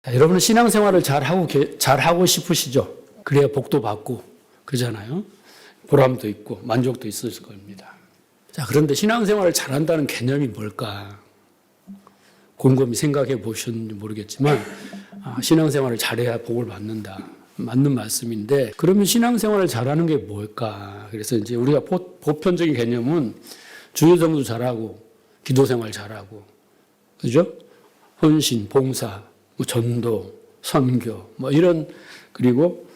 여러분은 신앙생활을 잘하고 싶으시죠? 그래야 복도 받고 그러잖아요. 보람도 있고 만족도 있을 겁니다. 자, 그런데 신앙생활을 잘한다는 개념이 뭘까? 곰곰이 생각해 보셨는지 모르겠지만 신앙생활을 잘해야 복을 받는다. 맞는 말씀인데 그러면 신앙생활을 잘하는 게 뭘까? 그래서 이제 우리가 보편적인 개념은 주일성수 잘하고 기도생활 잘하고 그죠? 헌신, 봉사, 전도, 선교 이런 그리고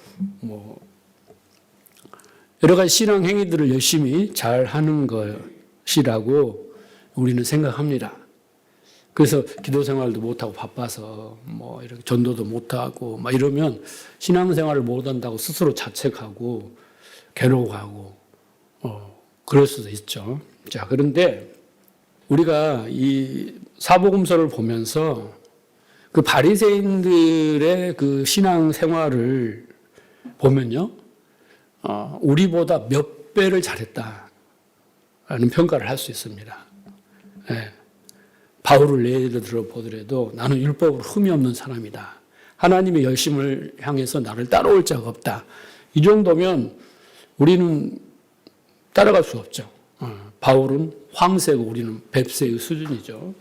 여러 가지 신앙 행위들을 열심히 잘 하는 것이라고 우리는 생각합니다. 그래서 기도 생활도 못하고 바빠서 이렇게 전도도 못하고 이러면 신앙생활을 못한다고 스스로 자책하고 괴로워하고 그럴 수도 있죠. 자, 그런데 우리가 이 사복음서를 보면서 그 바리새인들의 그 신앙생활을 보면요, 우리보다 몇 배를 잘했다라는 평가를 할 수 있습니다. 네. 바울을 예를 들어 보더라도 나는 율법으로 흠이 없는 사람이다. 하나님의 열심을 향해서 나를 따라올 자가 없다. 이 정도면 우리는 따라갈 수 없죠. 바울은 황새고 우리는 뱁새의 수준이죠.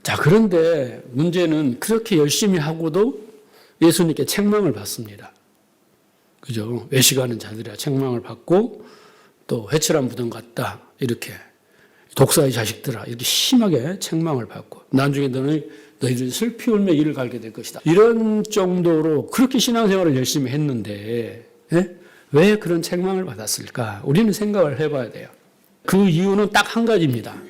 자, 그런데 문제는 그렇게 열심히 하고도 예수님께 책망을 받습니다. 그죠? 외식하는 자들이야 책망을 받고 또 회칠한 무덤 같다. 이렇게. 독사의 자식들아 이렇게 심하게 책망을 받고 나중에 너희들이 슬피 울며 이를 갈게 될 것이다. 이런 정도로 그렇게 신앙생활을 열심히 했는데 왜 그런 책망을 받았을까? 우리는 생각을 해봐야 돼요. 그 이유는 딱 한 가지입니다.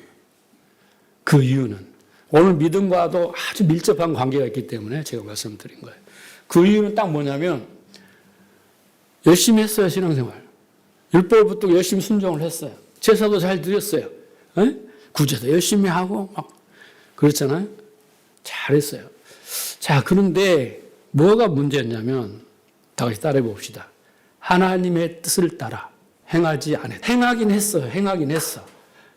그 이유는 오늘 믿음과도 아주 밀접한 관계가 있기 때문에 제가 말씀드린 거예요. 그 이유는 딱 뭐냐면 열심히 했어요. 신앙생활. 율법부터 열심히 순종을 했어요. 제사도 잘 드렸어요. 구제도 열심히 하고 그렇잖아요. 잘했어요. 자, 그런데 뭐가 문제였냐면 다 같이 따라해 봅시다. 하나님의 뜻을 따라 행하지 않았어요. 행하긴 했어.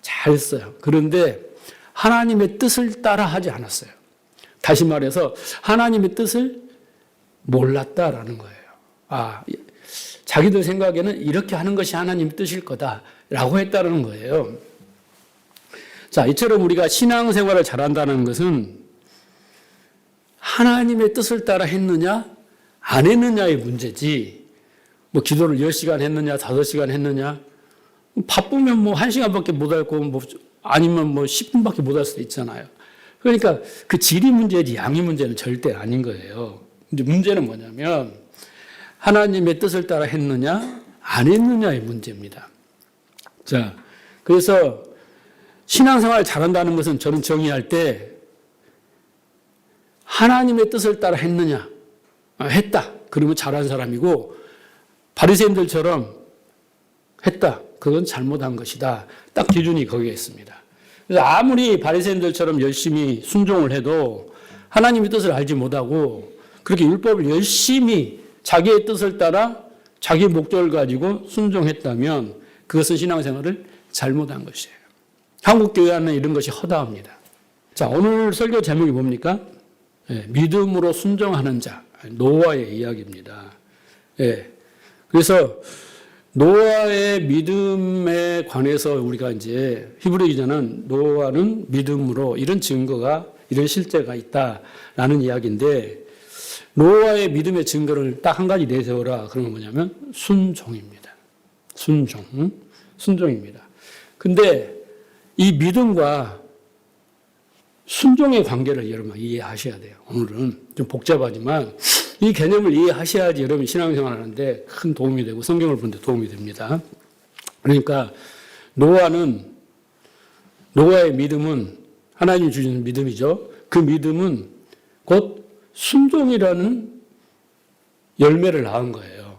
잘했어요. 그런데 하나님의 뜻을 따라 하지 않았어요. 다시 말해서 하나님의 뜻을 몰랐다라는 거예요. 자기들 생각에는 이렇게 하는 것이 하나님의 뜻일 거다라고 했다는 거예요. 자, 이처럼 우리가 신앙생활을 잘한다는 것은 하나님의 뜻을 따라 했느냐 안 했느냐의 문제지 기도를 10시간 했느냐 5시간 했느냐 바쁘면 1시간밖에 못하고 아니면 10분밖에 못할 수도 있잖아요. 그러니까 그 질이 문제지 양이 문제는 절대 아닌 거예요. 근데 문제는 뭐냐면 하나님의 뜻을 따라 했느냐 안 했느냐의 문제입니다. 자, 그래서 신앙생활을 잘한다는 것은 저는 정의할 때 하나님의 뜻을 따라 했느냐 했다. 그러면 잘한 사람이고 바리새인들처럼 했다. 그건 잘못한 것이다. 딱 기준이 거기에 있습니다. 그래서 아무리 바리새인들처럼 열심히 순종을 해도 하나님의 뜻을 알지 못하고 그렇게 율법을 열심히 자기의 뜻을 따라 자기 목적을 가지고 순종했다면 그것은 신앙생활을 잘못한 것이에요. 한국 교회 안에 이런 것이 허다합니다. 자, 오늘 설교 제목이 뭡니까? 믿음으로 순종하는 자, 노아의 이야기입니다. 그래서 노아의 믿음에 관해서 우리가 이제 히브리 기자는 노아는 믿음으로 이런 증거가 이런 실제가 있다라는 이야기인데 노아의 믿음의 증거를 딱 한 가지 내세워라. 그런 건 뭐냐면 순종입니다. 순종입니다. 근데 이 믿음과 순종의 관계를 여러분 이해하셔야 돼요. 오늘은 좀 복잡하지만 이 개념을 이해하셔야지 여러분 신앙생활 하는데 큰 도움이 되고 성경을 보는데 도움이 됩니다. 그러니까 노아의 믿음은 하나님이 주시는 믿음이죠. 그 믿음은 곧 순종이라는 열매를 낳은 거예요.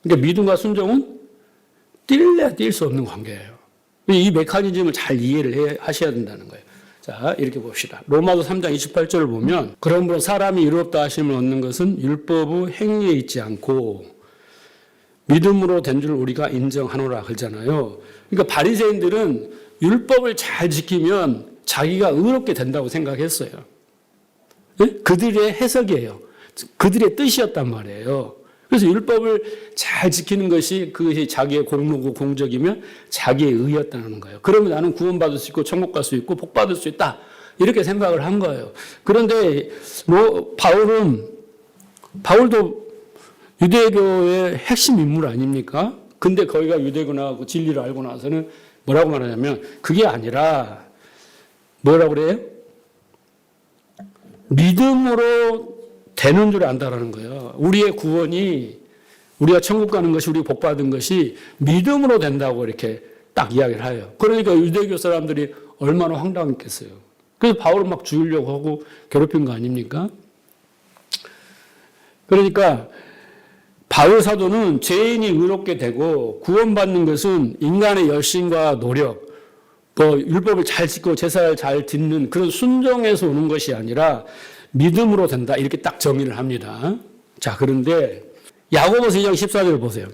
그러니까 믿음과 순종은 뛸래야 뛸 수 없는 관계예요. 이 메커니즘을 잘 이해를 하셔야 된다는 거예요. 자, 이렇게 봅시다. 로마서 3장 28절을 보면 그러므로 사람이 의롭다 하심을 얻는 것은 율법의 행위에 있지 않고 믿음으로 된 줄 우리가 인정하노라 그러잖아요. 그러니까 바리새인들은 율법을 잘 지키면 자기가 의롭게 된다고 생각했어요. 예? 그들의 해석이에요. 그들의 뜻이었단 말이에요. 그래서 율법을 잘 지키는 것이 그것이 자기의 공로고 공적이면 자기의 의였다는 거예요. 그러면 나는 구원받을 수 있고 천국 갈 수 있고 복 받을 수 있다. 이렇게 생각을 한 거예요. 그런데 바울도 유대교의 핵심 인물 아닙니까? 근데 거기가 유대교나 그 진리를 알고 나서는 뭐라고 말하냐면 그게 아니라 뭐라고 그래요? 믿음으로 되는 줄 안다라는 거예요. 우리의 구원이 우리가 천국 가는 것이 우리 복 받은 것이 믿음으로 된다고 이렇게 딱 이야기를 해요. 그러니까 유대교 사람들이 얼마나 황당했겠어요. 그래서 바울을 막 죽이려고 하고 괴롭힌 거 아닙니까? 그러니까 바울 사도는 죄인이 의롭게 되고 구원받는 것은 인간의 열심과 노력, 율법을 잘 지키고 제사를 잘 짓는 그런 순종에서 오는 것이 아니라 믿음으로 된다. 이렇게 딱 정의를 합니다. 자, 그런데 야고보서 2장 14절을 보세요.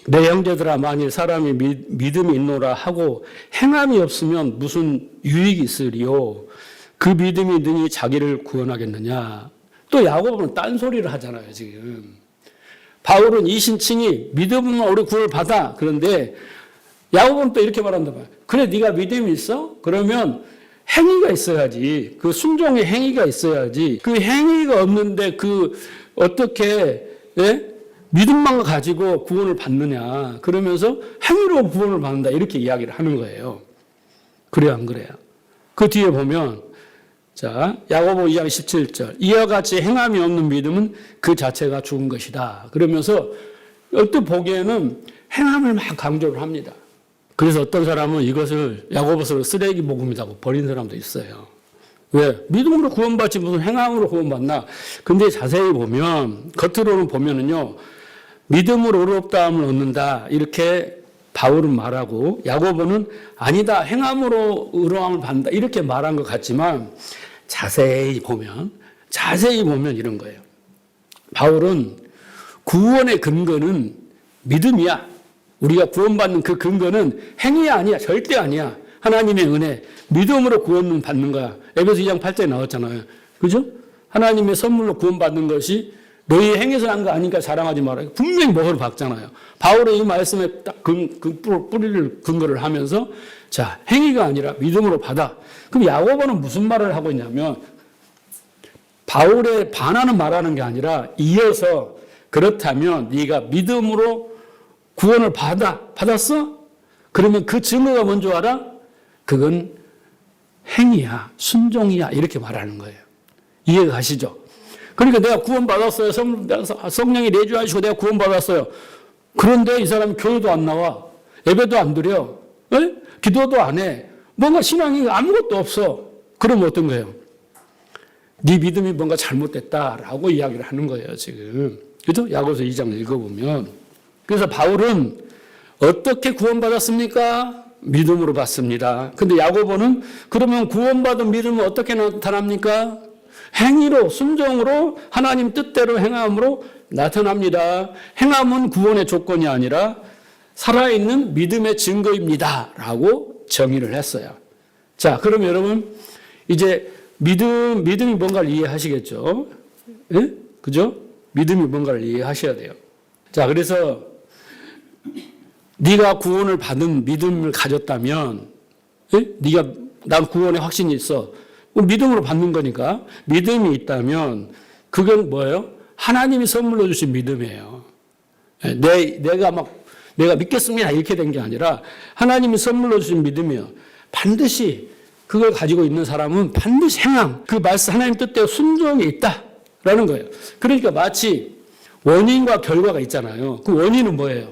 내 형제들아 만일 사람이 믿음이 있노라 하고 행함이 없으면 무슨 유익이 있으리요. 그 믿음이 능히 자기를 구원하겠느냐. 또 야고보는 딴소리를 하잖아요. 지금. 바울은 이신칭이 믿음으로 우리 구원을 받아. 그런데 야고보는 또 이렇게 말한다. 그래 네가 믿음이 있어? 그러면 행위가 있어야지. 그 순종의 행위가 있어야지. 그 행위가 없는데 어떻게 믿음만 가지고 구원을 받느냐. 그러면서 행위로 구원을 받는다. 이렇게 이야기를 하는 거예요. 그래요, 안 그래요? 그 뒤에 보면 자, 야고보 2장 17절. 이와 같이 행함이 없는 믿음은 그 자체가 죽은 것이다. 그러면서 어떤 보기에는 행함을 막 강조를 합니다. 그래서 어떤 사람은 이것을 야고보서를 쓰레기 복음이라고 버린 사람도 있어요. 왜? 믿음으로 구원받지 무슨 행함으로 구원받나? 근데 자세히 보면, 겉으로는 보면은요, 믿음으로 의롭다함을 얻는다. 이렇게 바울은 말하고, 야고보는 아니다. 행함으로 의로움을 받는다. 이렇게 말한 것 같지만, 자세히 보면 이런 거예요. 바울은 구원의 근거는 믿음이야. 우리가 구원받는 그 근거는 행위 아니야. 절대 아니야. 하나님의 은혜. 믿음으로 구원 받는 거야. 에베소 2장 8절에 나왔잖아요. 그죠? 하나님의 선물로 구원받는 것이 너희 행해서 한 거 아니니까 자랑하지 마라. 분명히 뭐를 박잖아요. 바울은 이 말씀에 딱 뿌리를 근거를 하면서 자, 행위가 아니라 믿음으로 받아. 그럼 야고보는 무슨 말을 하고 있냐면 바울의 반하는 말하는 게 아니라 이어서 그렇다면 네가 믿음으로 구원을 받았어? 그러면 그 증거가 뭔지 알아? 그건 행위야, 순종이야 이렇게 말하는 거예요. 이해가 가시죠? 그러니까 내가 구원받았어요. 성령이 내주하시고 내가 구원받았어요. 그런데 이 사람이 교회도 안 나와. 예배도 안 드려. 에? 기도도 안 해. 뭔가 신앙이 아무것도 없어. 그러면 어떤 거예요? 네 믿음이 뭔가 잘못됐다라고 이야기를 하는 거예요. 지금. 그죠? 야고보서 2장 읽어보면. 그래서 바울은 어떻게 구원받았습니까? 믿음으로 받습니다. 근데 야고보는 그러면 구원받은 믿음은 어떻게 나타납니까? 행위로, 순종으로 하나님 뜻대로 행함으로 나타납니다. 행함은 구원의 조건이 아니라 살아있는 믿음의 증거입니다. 라고 정의를 했어요. 자, 그럼 여러분, 이제 믿음이 뭔가를 이해하시겠죠? 예? 그죠? 믿음이 뭔가를 이해하셔야 돼요. 자, 그래서 네가 구원을 받은 믿음을 가졌다면, 예? 난 구원에 확신이 있어. 믿음으로 받는 거니까 믿음이 있다면 그건 뭐예요? 하나님이 선물로 주신 믿음이에요. 내가 믿겠습니다 이렇게 된 게 아니라 하나님이 선물로 주신 믿음이에요. 반드시 그걸 가지고 있는 사람은 반드시 행함, 그 말씀 하나님 뜻대로 순종이 있다라는 거예요. 그러니까 마치 원인과 결과가 있잖아요. 그 원인은 뭐예요?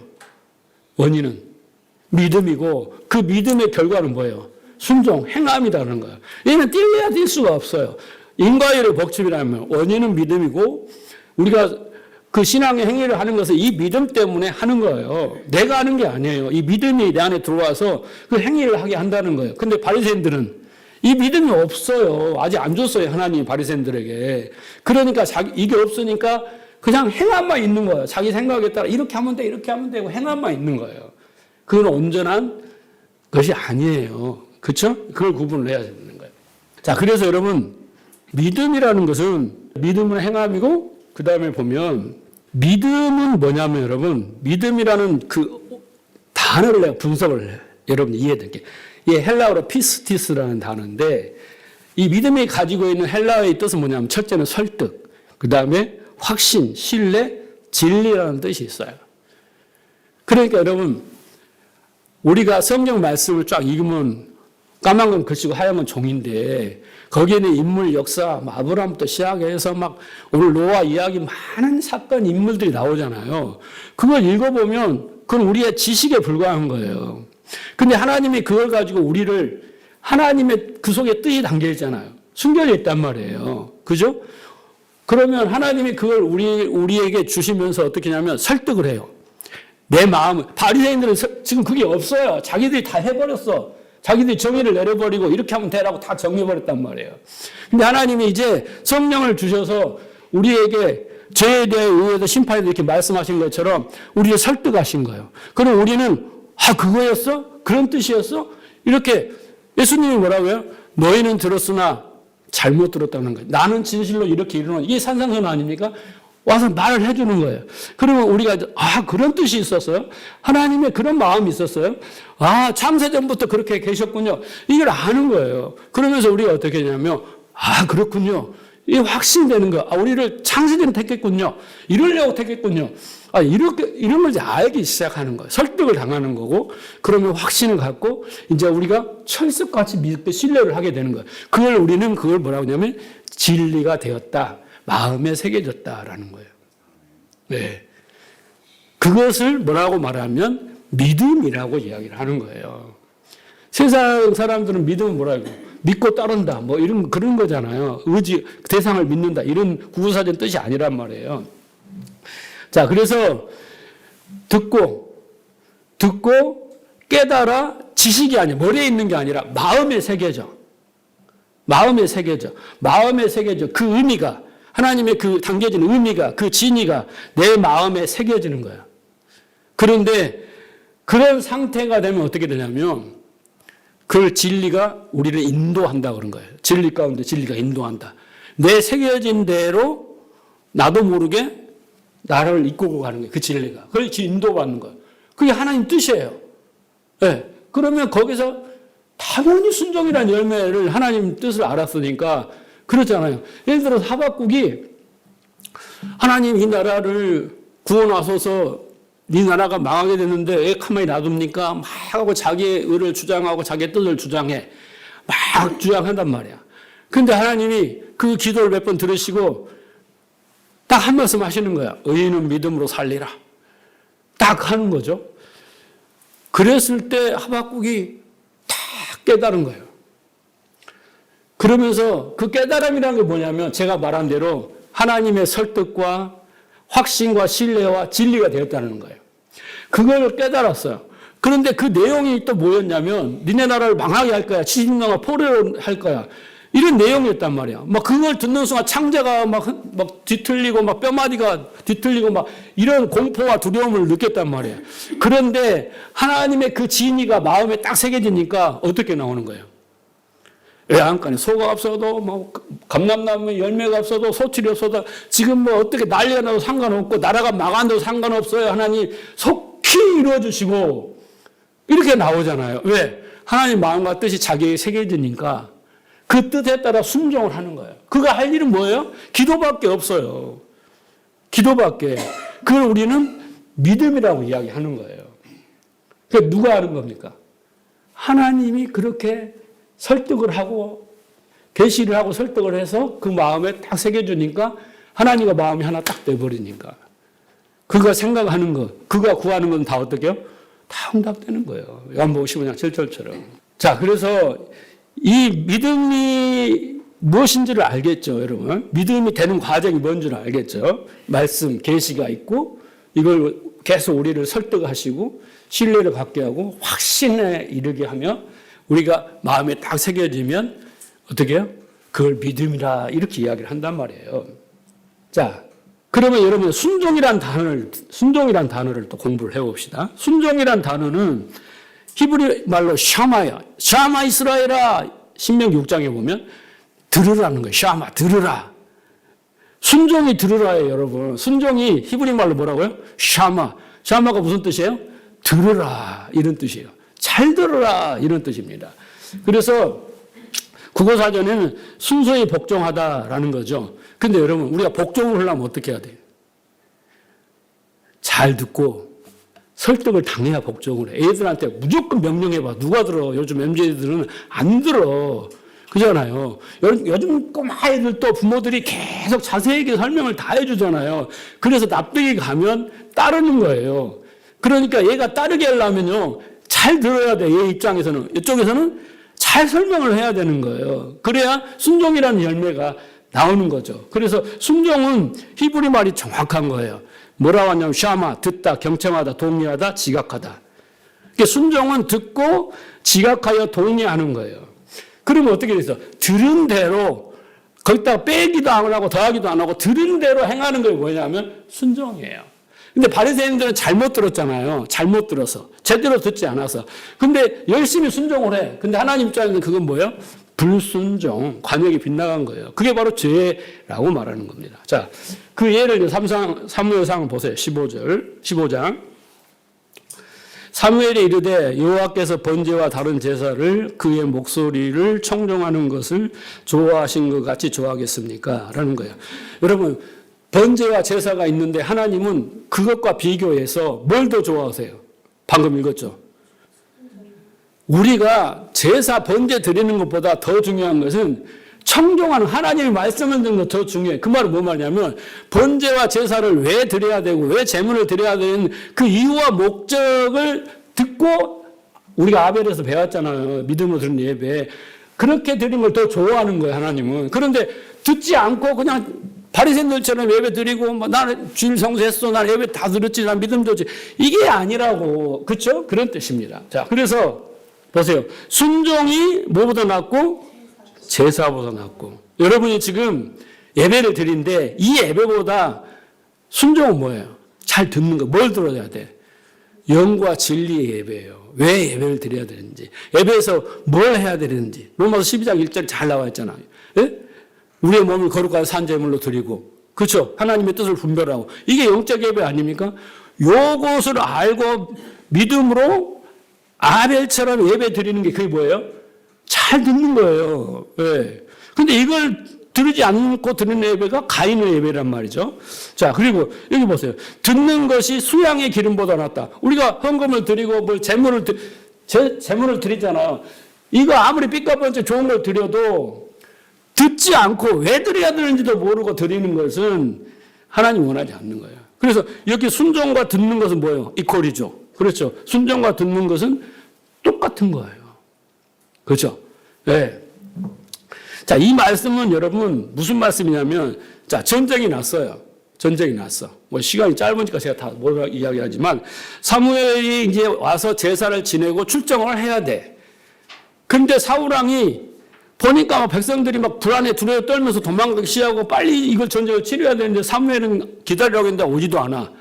원인은 믿음이고 그 믿음의 결과는 뭐예요? 순종, 행함이라는 거예요. 얘는 뛸래야 뛸 수가 없어요. 인과율의 법칙이라면 원인은 믿음이고 우리가 그 신앙의 행위를 하는 것은 이 믿음 때문에 하는 거예요. 내가 하는 게 아니에요. 이 믿음이 내 안에 들어와서 그 행위를 하게 한다는 거예요. 근데 바리새인들은 이 믿음이 없어요. 아직 안 줬어요. 하나님이 바리새인들에게. 그러니까 이게 없으니까 그냥 행함만 있는 거예요. 자기 생각에 따라 이렇게 하면 돼, 이렇게 하면 되고 행함만 있는 거예요. 그건 온전한 것이 아니에요. 그렇죠? 그걸 구분을 해야 되는 거예요. 자, 그래서 여러분 믿음이라는 것은 믿음은 행함이고 그 다음에 보면 믿음은 뭐냐면 여러분 믿음이라는 그 단어를 내가 분석을 해. 여러분 이해될게. 이게 헬라어로 피스티스라는 단어인데 이 믿음이 가지고 있는 헬라어의 뜻은 뭐냐면 첫째는 설득, 그 다음에 확신, 신뢰, 진리라는 뜻이 있어요. 그러니까 여러분 우리가 성경 말씀을 쫙 읽으면 까만 건 글씨고 하얀 건 종인데 거기에는 인물 역사, 아브라함부터 시작해서 막 오늘 노아 이야기 많은 사건, 인물들이 나오잖아요. 그걸 읽어보면 그건 우리의 지식에 불과한 거예요. 근데 하나님이 그걸 가지고 우리를 하나님의 그 속에 뜻이 담겨 있잖아요. 숨겨져 있단 말이에요. 그죠? 그러면 하나님이 그걸 우리에게 주시면서 어떻게 하냐면 설득을 해요. 내 마음을. 바리새인들은 지금 그게 없어요. 자기들이 다 해버렸어. 자기들이 정의를 내려버리고 이렇게 하면 되라고 다 정해버렸단 말이에요. 근데 하나님이 이제 성령을 주셔서 우리에게 죄에 대해 의해서 심판에 대해 이렇게 말씀하신 것처럼 우리를 설득하신 거예요. 그럼 우리는 그거였어? 그런 뜻이었어? 이렇게 예수님이 뭐라고요? 너희는 들었으나 잘못 들었다는 거예요. 나는 진실로 이렇게 이루는 이게 산상선 아닙니까? 와서 말을 해주는 거예요. 그러면 우리가 그런 뜻이 있었어요? 하나님의 그런 마음이 있었어요? 창세전부터 그렇게 계셨군요. 이걸 아는 거예요. 그러면서 우리가 어떻게 하냐면 그렇군요. 이게 확신되는 거야. 우리를 창세전에 택했군요. 이러려고 택했군요. 이런 걸 이제 알기 시작하는 거예요. 설득을 당하는 거고, 그러면 확신을 갖고, 이제 우리가 철석같이 믿고 신뢰를 하게 되는 거예요. 우리는 그걸 뭐라고 하냐면, 진리가 되었다. 마음에 새겨졌다라는 거예요. 네. 그것을 뭐라고 말하면, 믿음이라고 이야기를 하는 거예요. 세상 사람들은 믿음은 뭐라고? 믿고 따른다. 그런 거잖아요. 대상을 믿는다. 이런 구구사전 뜻이 아니란 말이에요. 자, 그래서 듣고 깨달아 지식이 아니라 머리에 있는 게 아니라 마음에 새겨져. 마음에 새겨져. 그 의미가 하나님의 그 담겨진 의미가 그 진리가 내 마음에 새겨지는 거야. 그런데 그런 상태가 되면 어떻게 되냐면 그 진리가 우리를 인도한다 그런 거예요. 진리 가운데 진리가 인도한다. 내 새겨진 대로 나도 모르게 나를 이끌고 가는 거예요. 그 진리가. 그걸 인도받는 거예요. 그게 하나님 뜻이에요. 네. 그러면 거기서 당연히 순종이라는 열매를 하나님 뜻을 알았으니까 그렇잖아요. 예를 들어서 하박국이 하나님 이 나라를 구원하소서 네 나라가 망하게 됐는데 왜 가만히 놔둡니까? 막 하고 자기의 의를 주장하고 자기의 뜻을 주장해. 막 주장한단 말이야. 근데 하나님이 그 기도를 몇 번 들으시고 딱 한 말씀 하시는 거야. 의인은 믿음으로 살리라. 딱 하는 거죠. 그랬을 때 하박국이 딱 깨달은 거예요. 그러면서 그 깨달음이라는 게 뭐냐면 제가 말한 대로 하나님의 설득과 확신과 신뢰와 진리가 되었다는 거예요. 그걸 깨달았어요. 그런데 그 내용이 또 뭐였냐면 니네 나라를 망하게 할 거야. 70년간 포로를 할 거야. 이런 내용이었단 말이야. 그걸 듣는 순간 창자가 막 뒤틀리고 뼈마디가 뒤틀리고 이런 공포와 두려움을 느꼈단 말이에요. 그런데 하나님의 그 진리가 마음에 딱 새겨지니까 어떻게 나오는 거예요? 외양간에 소가 없어도 감람나무에 열매가 없어도 소출이 없어도 지금 어떻게 난리가 나도 상관없고 나라가 망한다도 상관없어요. 하나님 속히 이루어주시고 이렇게 나오잖아요. 왜? 하나님 마음과 뜻이 자기에게 새겨지니까 그 뜻에 따라 순종을 하는 거예요. 그가 할 일은 뭐예요? 기도밖에 없어요. 기도밖에. 그걸 우리는 믿음이라고 이야기하는 거예요. 그게 누가 하는 겁니까? 하나님이 그렇게 설득을 하고 계시를 하고 설득을 해서 그 마음에 딱 새겨주니까 하나님과 마음이 하나 딱 돼버리니까 그가 생각하는 것, 그가 구하는 건 다 어떻게요? 다 응답되는 거예요. 요한복음 15장 7절처럼. 자, 그래서 이 믿음이 무엇인지를 알겠죠, 여러분. 믿음이 되는 과정이 뭔지를 알겠죠. 말씀, 계시가 있고 이걸 계속 우리를 설득하시고 신뢰를 갖게 하고 확신에 이르게 하며 우리가 마음에 딱 새겨지면 어떻게 해요? 그걸 믿음이라 이렇게 이야기를 한단 말이에요. 자, 그러면 여러분 순종이란 단어를 또 공부를 해봅시다. 순종이란 단어는 히브리 말로 샤마야. 샤마 이스라엘아. 신명기 6장에 보면 들으라는 거예요. 샤마, 들으라. 순종이 들으라예요, 여러분. 순종이 히브리 말로 뭐라고요? 샤마. 샤마가 무슨 뜻이에요? 들으라, 이런 뜻이에요. 잘 들으라, 이런 뜻입니다. 그래서 국어사전에는 순서에 복종하다라는 거죠. 근데 여러분, 우리가 복종을 하려면 어떻게 해야 돼요? 잘 듣고 설득을 당해야 복종을 해. 애들한테 무조건 명령해봐. 누가 들어? 요즘 MZ들은 안 들어. 그잖아요. 요즘 꼬마 애들 또 부모들이 계속 자세하게 설명을 다 해주잖아요. 그래서 납득이 가면 따르는 거예요. 그러니까 얘가 따르게 하려면요, 잘 들어야 돼. 얘 입장에서는. 이쪽에서는 잘 설명을 해야 되는 거예요. 그래야 순종이라는 열매가 나오는 거죠. 그래서 순종은 히브리 말이 정확한 거예요. 뭐라고 하냐면 샤마, 듣다, 경청하다, 동의하다, 지각하다. 순종은 듣고 지각하여 동의하는 거예요. 그러면 어떻게 돼서 들은 대로 거기다가 빼기도 안 하고 더하기도 안 하고 들은 대로 행하는 게 뭐냐면 순종이에요. 근데 바리새인들은 잘못 들었잖아요. 잘못 들어서. 제대로 듣지 않아서. 근데 열심히 순종을 해. 근데 하나님 입장에서는 그건 뭐예요? 불순종, 관역이 빗나간 거예요. 그게 바로 죄라고 말하는 겁니다. 자, 그 예를 사무엘상 보세요. 15장. 사무엘이 이르되 여호와께서 번제와 다른 제사를 그의 목소리를 청종하는 것을 좋아하신 것 같이 좋아하겠습니까? 라는 거예요. 여러분, 번제와 제사가 있는데 하나님은 그것과 비교해서 뭘 더 좋아하세요? 방금 읽었죠? 우리가 제사 번제 드리는 것보다 더 중요한 것은 청종하는 하나님의 말씀을 듣는 것 더 중요해요. 그 말은 뭐 말이냐면 번제와 제사를 왜 드려야 되고 왜 제물을 드려야 되는 그 이유와 목적을 듣고 우리가 아벨에서 배웠잖아요. 믿음으로 드리는 예배. 그렇게 드리는 걸 더 좋아하는 거예요, 하나님은. 그런데 듣지 않고 그냥 바리새인들처럼 예배 드리고 뭐 나는 주일 성수했어. 나는 예배 다 들었지. 난 믿음 좋지. 이게 아니라고. 그렇죠? 그런 뜻입니다. 자, 그래서 보세요. 순종이 뭐보다 낫고 제사보다 낫고. 여러분이 지금 예배를 드린데 이 예배보다 순종은 뭐예요? 잘 듣는 거. 뭘 들어야 돼? 영과 진리의 예배예요. 왜 예배를 드려야 되는지. 예배에서 뭘 해야 되는지. 로마서 12장 1절 잘 나와 있잖아요. 예? 우리의 몸을 거룩한 산제물로 드리고. 그렇죠? 하나님의 뜻을 분별하고. 이게 영적 예배 아닙니까? 요것을 알고 믿음으로 아벨처럼 예배 드리는 게 그게 뭐예요? 잘 듣는 거예요. 예. 근데 이걸 들으지 않고 드리는 예배가 가인의 예배란 말이죠. 자, 그리고 여기 보세요. 듣는 것이 수양의 기름보다 낫다. 우리가 헌금을 드리고 뭘 제물을 드리잖아요. 이거 아무리 삐까번쩍 좋은 걸 드려도 듣지 않고 왜 드려야 되는지도 모르고 드리는 것은 하나님 원하지 않는 거예요. 그래서 이렇게 순종과 듣는 것은 뭐예요? 이퀄이죠. 그렇죠. 순종과 듣는 것은 똑같은 거예요. 그렇죠? 네. 자, 이 말씀은 여러분 무슨 말씀이냐면, 자, 전쟁이 났어요. 전쟁이 났어. 뭐 시간이 짧으니까 제가 다 뭐라 이야기하지만 사무엘이 이제 와서 제사를 지내고 출정을 해야 돼. 근데 사울왕이 보니까 백성들이 막 불안해 두려워 떨면서 도망가기 시작하고 빨리 이걸 전쟁을 치러야 되는데 사무엘은 기다리라고 했는데 오지도 않아.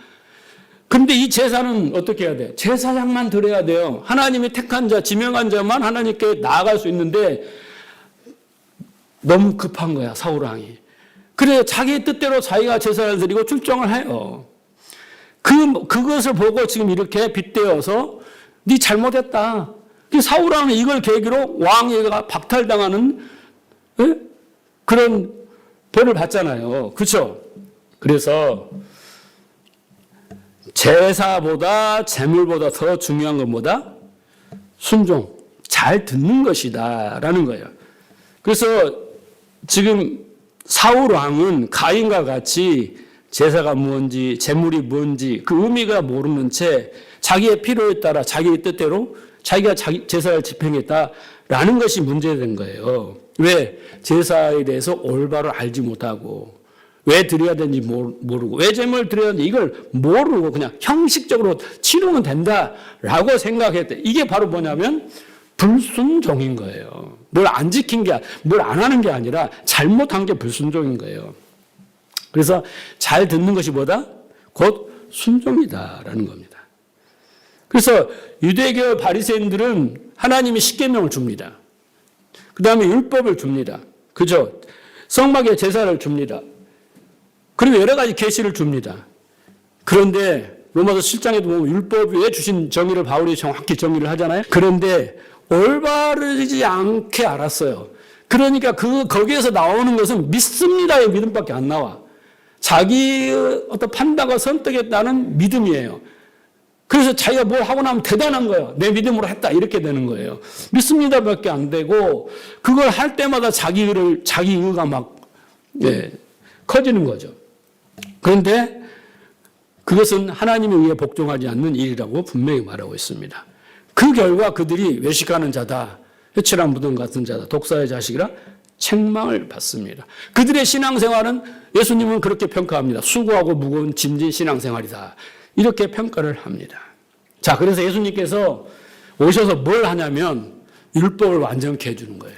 근데 이 제사는 어떻게 해야 돼? 제사장만 드려야 돼요. 하나님이 택한 자, 지명한 자만 하나님께 나아갈 수 있는데 너무 급한 거야, 사울왕이. 그래서 자기 뜻대로 자기가 제사를 드리고 출정을 해요. 그것을 보고 지금 이렇게 빗대어서 네 잘못했다. 사울왕은 이걸 계기로 왕위가 박탈당하는 그런 벌을 받잖아요. 그렇죠? 그래서 제사보다 제물보다 더 중요한 건 뭐다? 순종, 잘 듣는 것이다 라는 거예요. 그래서 지금 사울 왕은 가인과 같이 제사가 뭔지 제물이 뭔지 그 의미가 모르는 채 자기의 필요에 따라 자기의 뜻대로 자기가 제사를 집행했다라는 것이 문제된 거예요. 왜? 제사에 대해서 올바로 알지 못하고 왜 드려야 되는지 모르고 왜 제물을 드려야 되는지 이걸 모르고 그냥 형식적으로 치르면 된다라고 생각했대. 이게 바로 뭐냐면 불순종인 거예요. 뭘 안 지킨 게, 뭘 안 하는 게 아니라 잘못한 게 불순종인 거예요. 그래서 잘 듣는 것이 뭐다? 곧 순종이다라는 겁니다. 그래서 유대교 바리새인들은 하나님이 십계명을 줍니다. 그 다음에 율법을 줍니다. 그죠? 성막에 제사를 줍니다. 그리고 여러 가지 계시를 줍니다. 그런데 로마서 7장에도 보면 율법에 주신 정의를 바울이 정확히 정의를 하잖아요. 그런데 올바르지 않게 알았어요. 그러니까 거기에서 나오는 것은 믿습니다의 믿음밖에 안 나와. 자기 어떤 판단과 선택에 따른 믿음이에요. 그래서 자기가 뭘 하고 나면 대단한 거예요. 내 믿음으로 했다. 이렇게 되는 거예요. 믿습니다밖에 안 되고, 그걸 할 때마다 자기 의가 막, 커지는 거죠. 그런데 그것은 하나님에 의해 복종하지 않는 일이라고 분명히 말하고 있습니다. 그 결과 그들이 외식하는 자다, 회칠한 무덤 같은 자다, 독사의 자식이라 책망을 받습니다. 그들의 신앙생활은 예수님은 그렇게 평가합니다. 수고하고 무거운 짐진 신앙생활이다. 이렇게 평가를 합니다. 자, 그래서 예수님께서 오셔서 뭘 하냐면 율법을 완전케 해주는 거예요.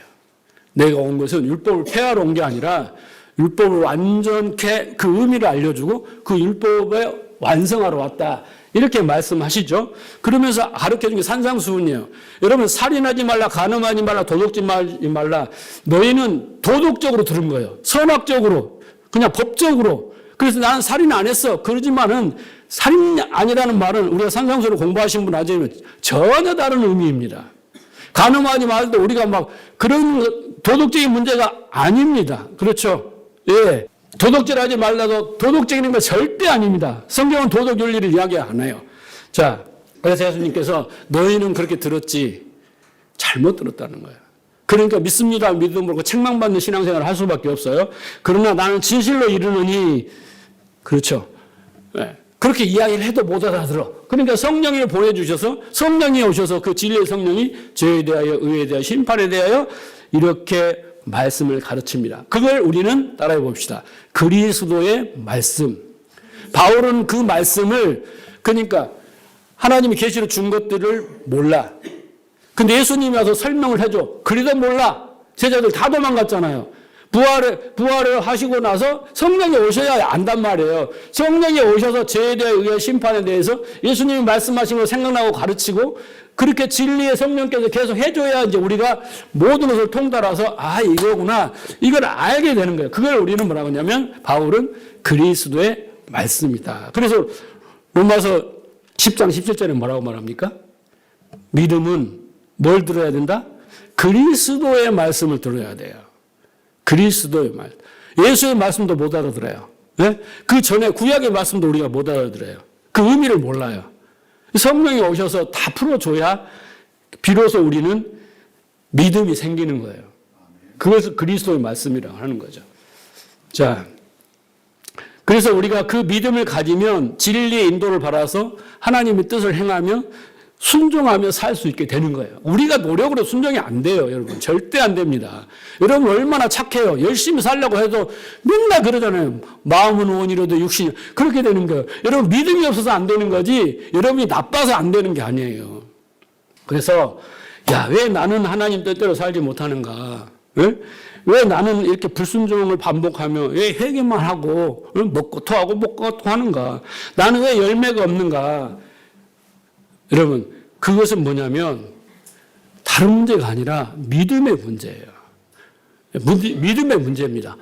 내가 온 것은 율법을 폐하러 온 게 아니라 율법을 완전케 그 의미를 알려주고 그 율법에 완성하러 왔다. 이렇게 말씀하시죠. 그러면서 가르쳐준 게 산상수훈이에요. 여러분, 살인하지 말라, 간음하지 말라, 도둑질하지 말라. 너희는 도덕적으로 들은 거예요. 선악적으로, 그냥 법적으로. 그래서 나는 살인 안 했어. 그러지만은 살인이 아니라는 말은 우리가 산상수훈을 공부하신 분 아시면 전혀 다른 의미입니다. 간음하지 말도 우리가 막 그런 도덕적인 문제가 아닙니다. 그렇죠? 예. 도덕질하지 말라도 도덕적인 건 절대 아닙니다. 성경은 도덕 윤리를 이야기 안 해요. 자, 그래서 예수님께서 너희는 그렇게 들었지 잘못 들었다는 거예요. 그러니까 믿습니다. 믿음으로 책망받는 신앙생활을 할 수밖에 없어요. 그러나 나는 진실로 이르노니, 그렇죠. 네. 그렇게 이야기를 해도 못 알아들어. 그러니까 성령을 보내주셔서 성령이 오셔서 그 진리의 성령이 죄에 대하여, 의에 대하여, 심판에 대하여 이렇게 말씀을 가르칩니다. 그걸 우리는 따라해 봅시다. 그리스도의 말씀. 바울은 그 말씀을, 그러니까 하나님이 계시로 준 것들을 몰라. 근데 예수님이 와서 설명을 해줘. 그래도 몰라. 제자들 다 도망갔잖아요. 부활을 하시고 나서 성령이 오셔야 안단 말이에요. 성령이 오셔서 죄에 대해 의해 심판에 대해서 예수님이 말씀하신 걸 생각나고 가르치고, 그렇게 진리의 성령께서 계속 해줘야 이제 우리가 모든 것을 통달해서 아, 이거구나, 이걸 알게 되는 거예요. 그걸 우리는 뭐라고 하냐면 바울은 그리스도의 말씀이다. 그래서 로마서 10장 17절에 뭐라고 말합니까? 믿음은 뭘 들어야 된다? 그리스도의 말씀을 들어야 돼요. 그리스도의 말. 예수의 말씀도 못 알아들어요. 네? 그 전에 구약의 말씀도 우리가 못 알아들어요. 그 의미를 몰라요. 성령이 오셔서 다 풀어줘야 비로소 우리는 믿음이 생기는 거예요. 그것을 그리스도의 말씀이라고 하는 거죠. 자, 그래서 우리가 그 믿음을 가지면 진리의 인도를 받아서 하나님의 뜻을 행하며 순종하며 살 수 있게 되는 거예요. 우리가 노력으로 순종이 안 돼요, 여러분. 절대 안 됩니다. 여러분 얼마나 착해요. 열심히 살려고 해도 맨날 그러잖아요. 마음은 원이로도 육신이. 그렇게 되는 거예요. 여러분 믿음이 없어서 안 되는 거지 여러분이 나빠서 안 되는 게 아니에요. 그래서 야, 왜 나는 하나님 뜻대로 살지 못하는가? 왜? 왜 나는 이렇게 불순종을 반복하며 왜 회개만 하고 먹고 토하고 먹고 토하는가? 나는 왜 열매가 없는가? 여러분, 그것은 뭐냐면 다른 문제가 아니라 믿음의 문제예요. 믿음의 문제입니다.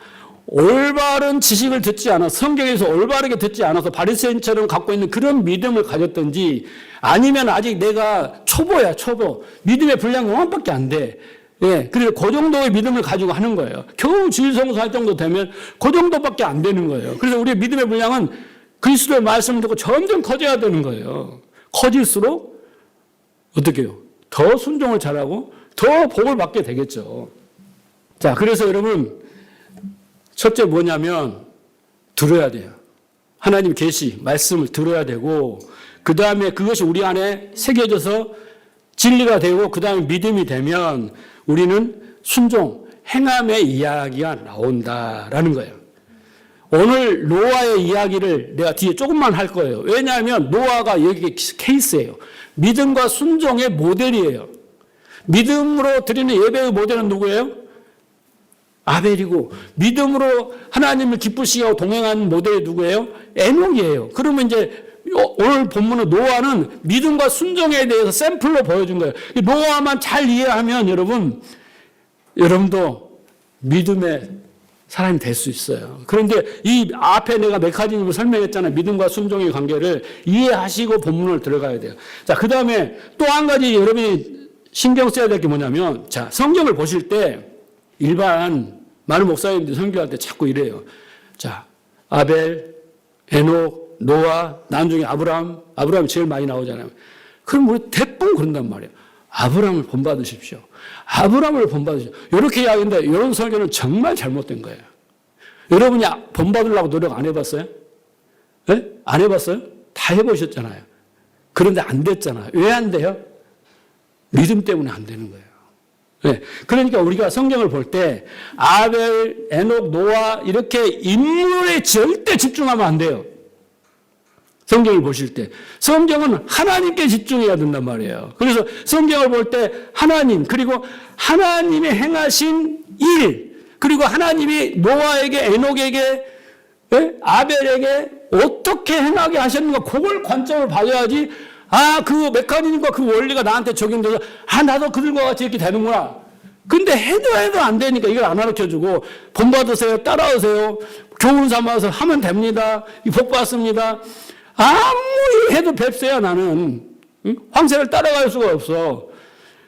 올바른 지식을 듣지 않아, 성경에서 올바르게 듣지 않아서 바리새인처럼 갖고 있는 그런 믿음을 가졌든지, 아니면 아직 내가 초보야, 초보. 믿음의 분량이 요만밖에 안 돼. 예, 그래서 그 정도의 믿음을 가지고 하는 거예요. 겨우 주일성수할 정도 되면 그 정도밖에 안 되는 거예요. 그래서 우리의 믿음의 분량은 그리스도의 말씀을 듣고 점점 커져야 되는 거예요. 커질수록 어떻게 해요? 더 순종을 잘하고 더 복을 받게 되겠죠. 자, 그래서 여러분 첫째 뭐냐면 들어야 돼요. 하나님 계시, 말씀을 들어야 되고, 그 다음에 그것이 우리 안에 새겨져서 진리가 되고 그 다음에 믿음이 되면 우리는 순종, 행함의 이야기가 나온다라는 거예요. 오늘 노아의 이야기를 내가 뒤에 조금만 할 거예요. 왜냐하면 노아가 여기 케이스예요. 믿음과 순종의 모델이에요. 믿음으로 드리는 예배의 모델은 누구예요? 아벨이고, 믿음으로 하나님을 기쁘시게 하고 동행하는 모델이 누구예요? 에녹이에요. 그러면 이제 오늘 본문은 노아는 믿음과 순종에 대해서 샘플로 보여준 거예요. 노아만 잘 이해하면 여러분도 믿음의 사람이 될 수 있어요. 그런데 이 앞에 내가 메커니즘을 설명했잖아요. 믿음과 순종의 관계를 이해하시고 본문을 들어가야 돼요. 자, 그 다음에 또 한 가지 여러분이 신경 써야 될 게 뭐냐면, 자, 성경을 보실 때 일반 많은 목사님들이 설교할 때 자꾸 이래요. 자, 아벨, 에녹, 노아, 나중에 아브라함이 제일 많이 나오잖아요. 그럼 우리 대부분 그런단 말이에요. 아브라함을 본받으십시오. 아브라함을 본받으십시오. 이렇게 이야기하는데 이런 설교는 정말 잘못된 거예요. 여러분이 본받으려고 노력 안 해봤어요? 네? 안 해봤어요? 다 해보셨잖아요. 그런데 안 됐잖아요. 왜 안 돼요? 믿음 때문에 안 되는 거예요. 네. 그러니까 우리가 성경을 볼 때 아벨, 에녹, 노아 이렇게 인물에 절대 집중하면 안 돼요. 성경을 보실 때. 성경은 하나님께 집중해야 된단 말이에요. 그래서 성경을 볼 때 하나님, 그리고 하나님의 행하신 일, 그리고 하나님이 노아에게, 에녹에게, 아벨에게 어떻게 행하게 하셨는가, 그걸 관점을 봐야지, 아, 그 메커니즘과 그 원리가 나한테 적용돼서, 아, 나도 그들과 같이 이렇게 되는구나. 근데 해도 안 되니까 이걸 안 가르쳐주고, 본받으세요, 따라오세요, 교훈 삼아서 하면 됩니다. 복 받습니다. 아무리 해도 뱁새야, 나는. 응? 황새를 따라갈 수가 없어.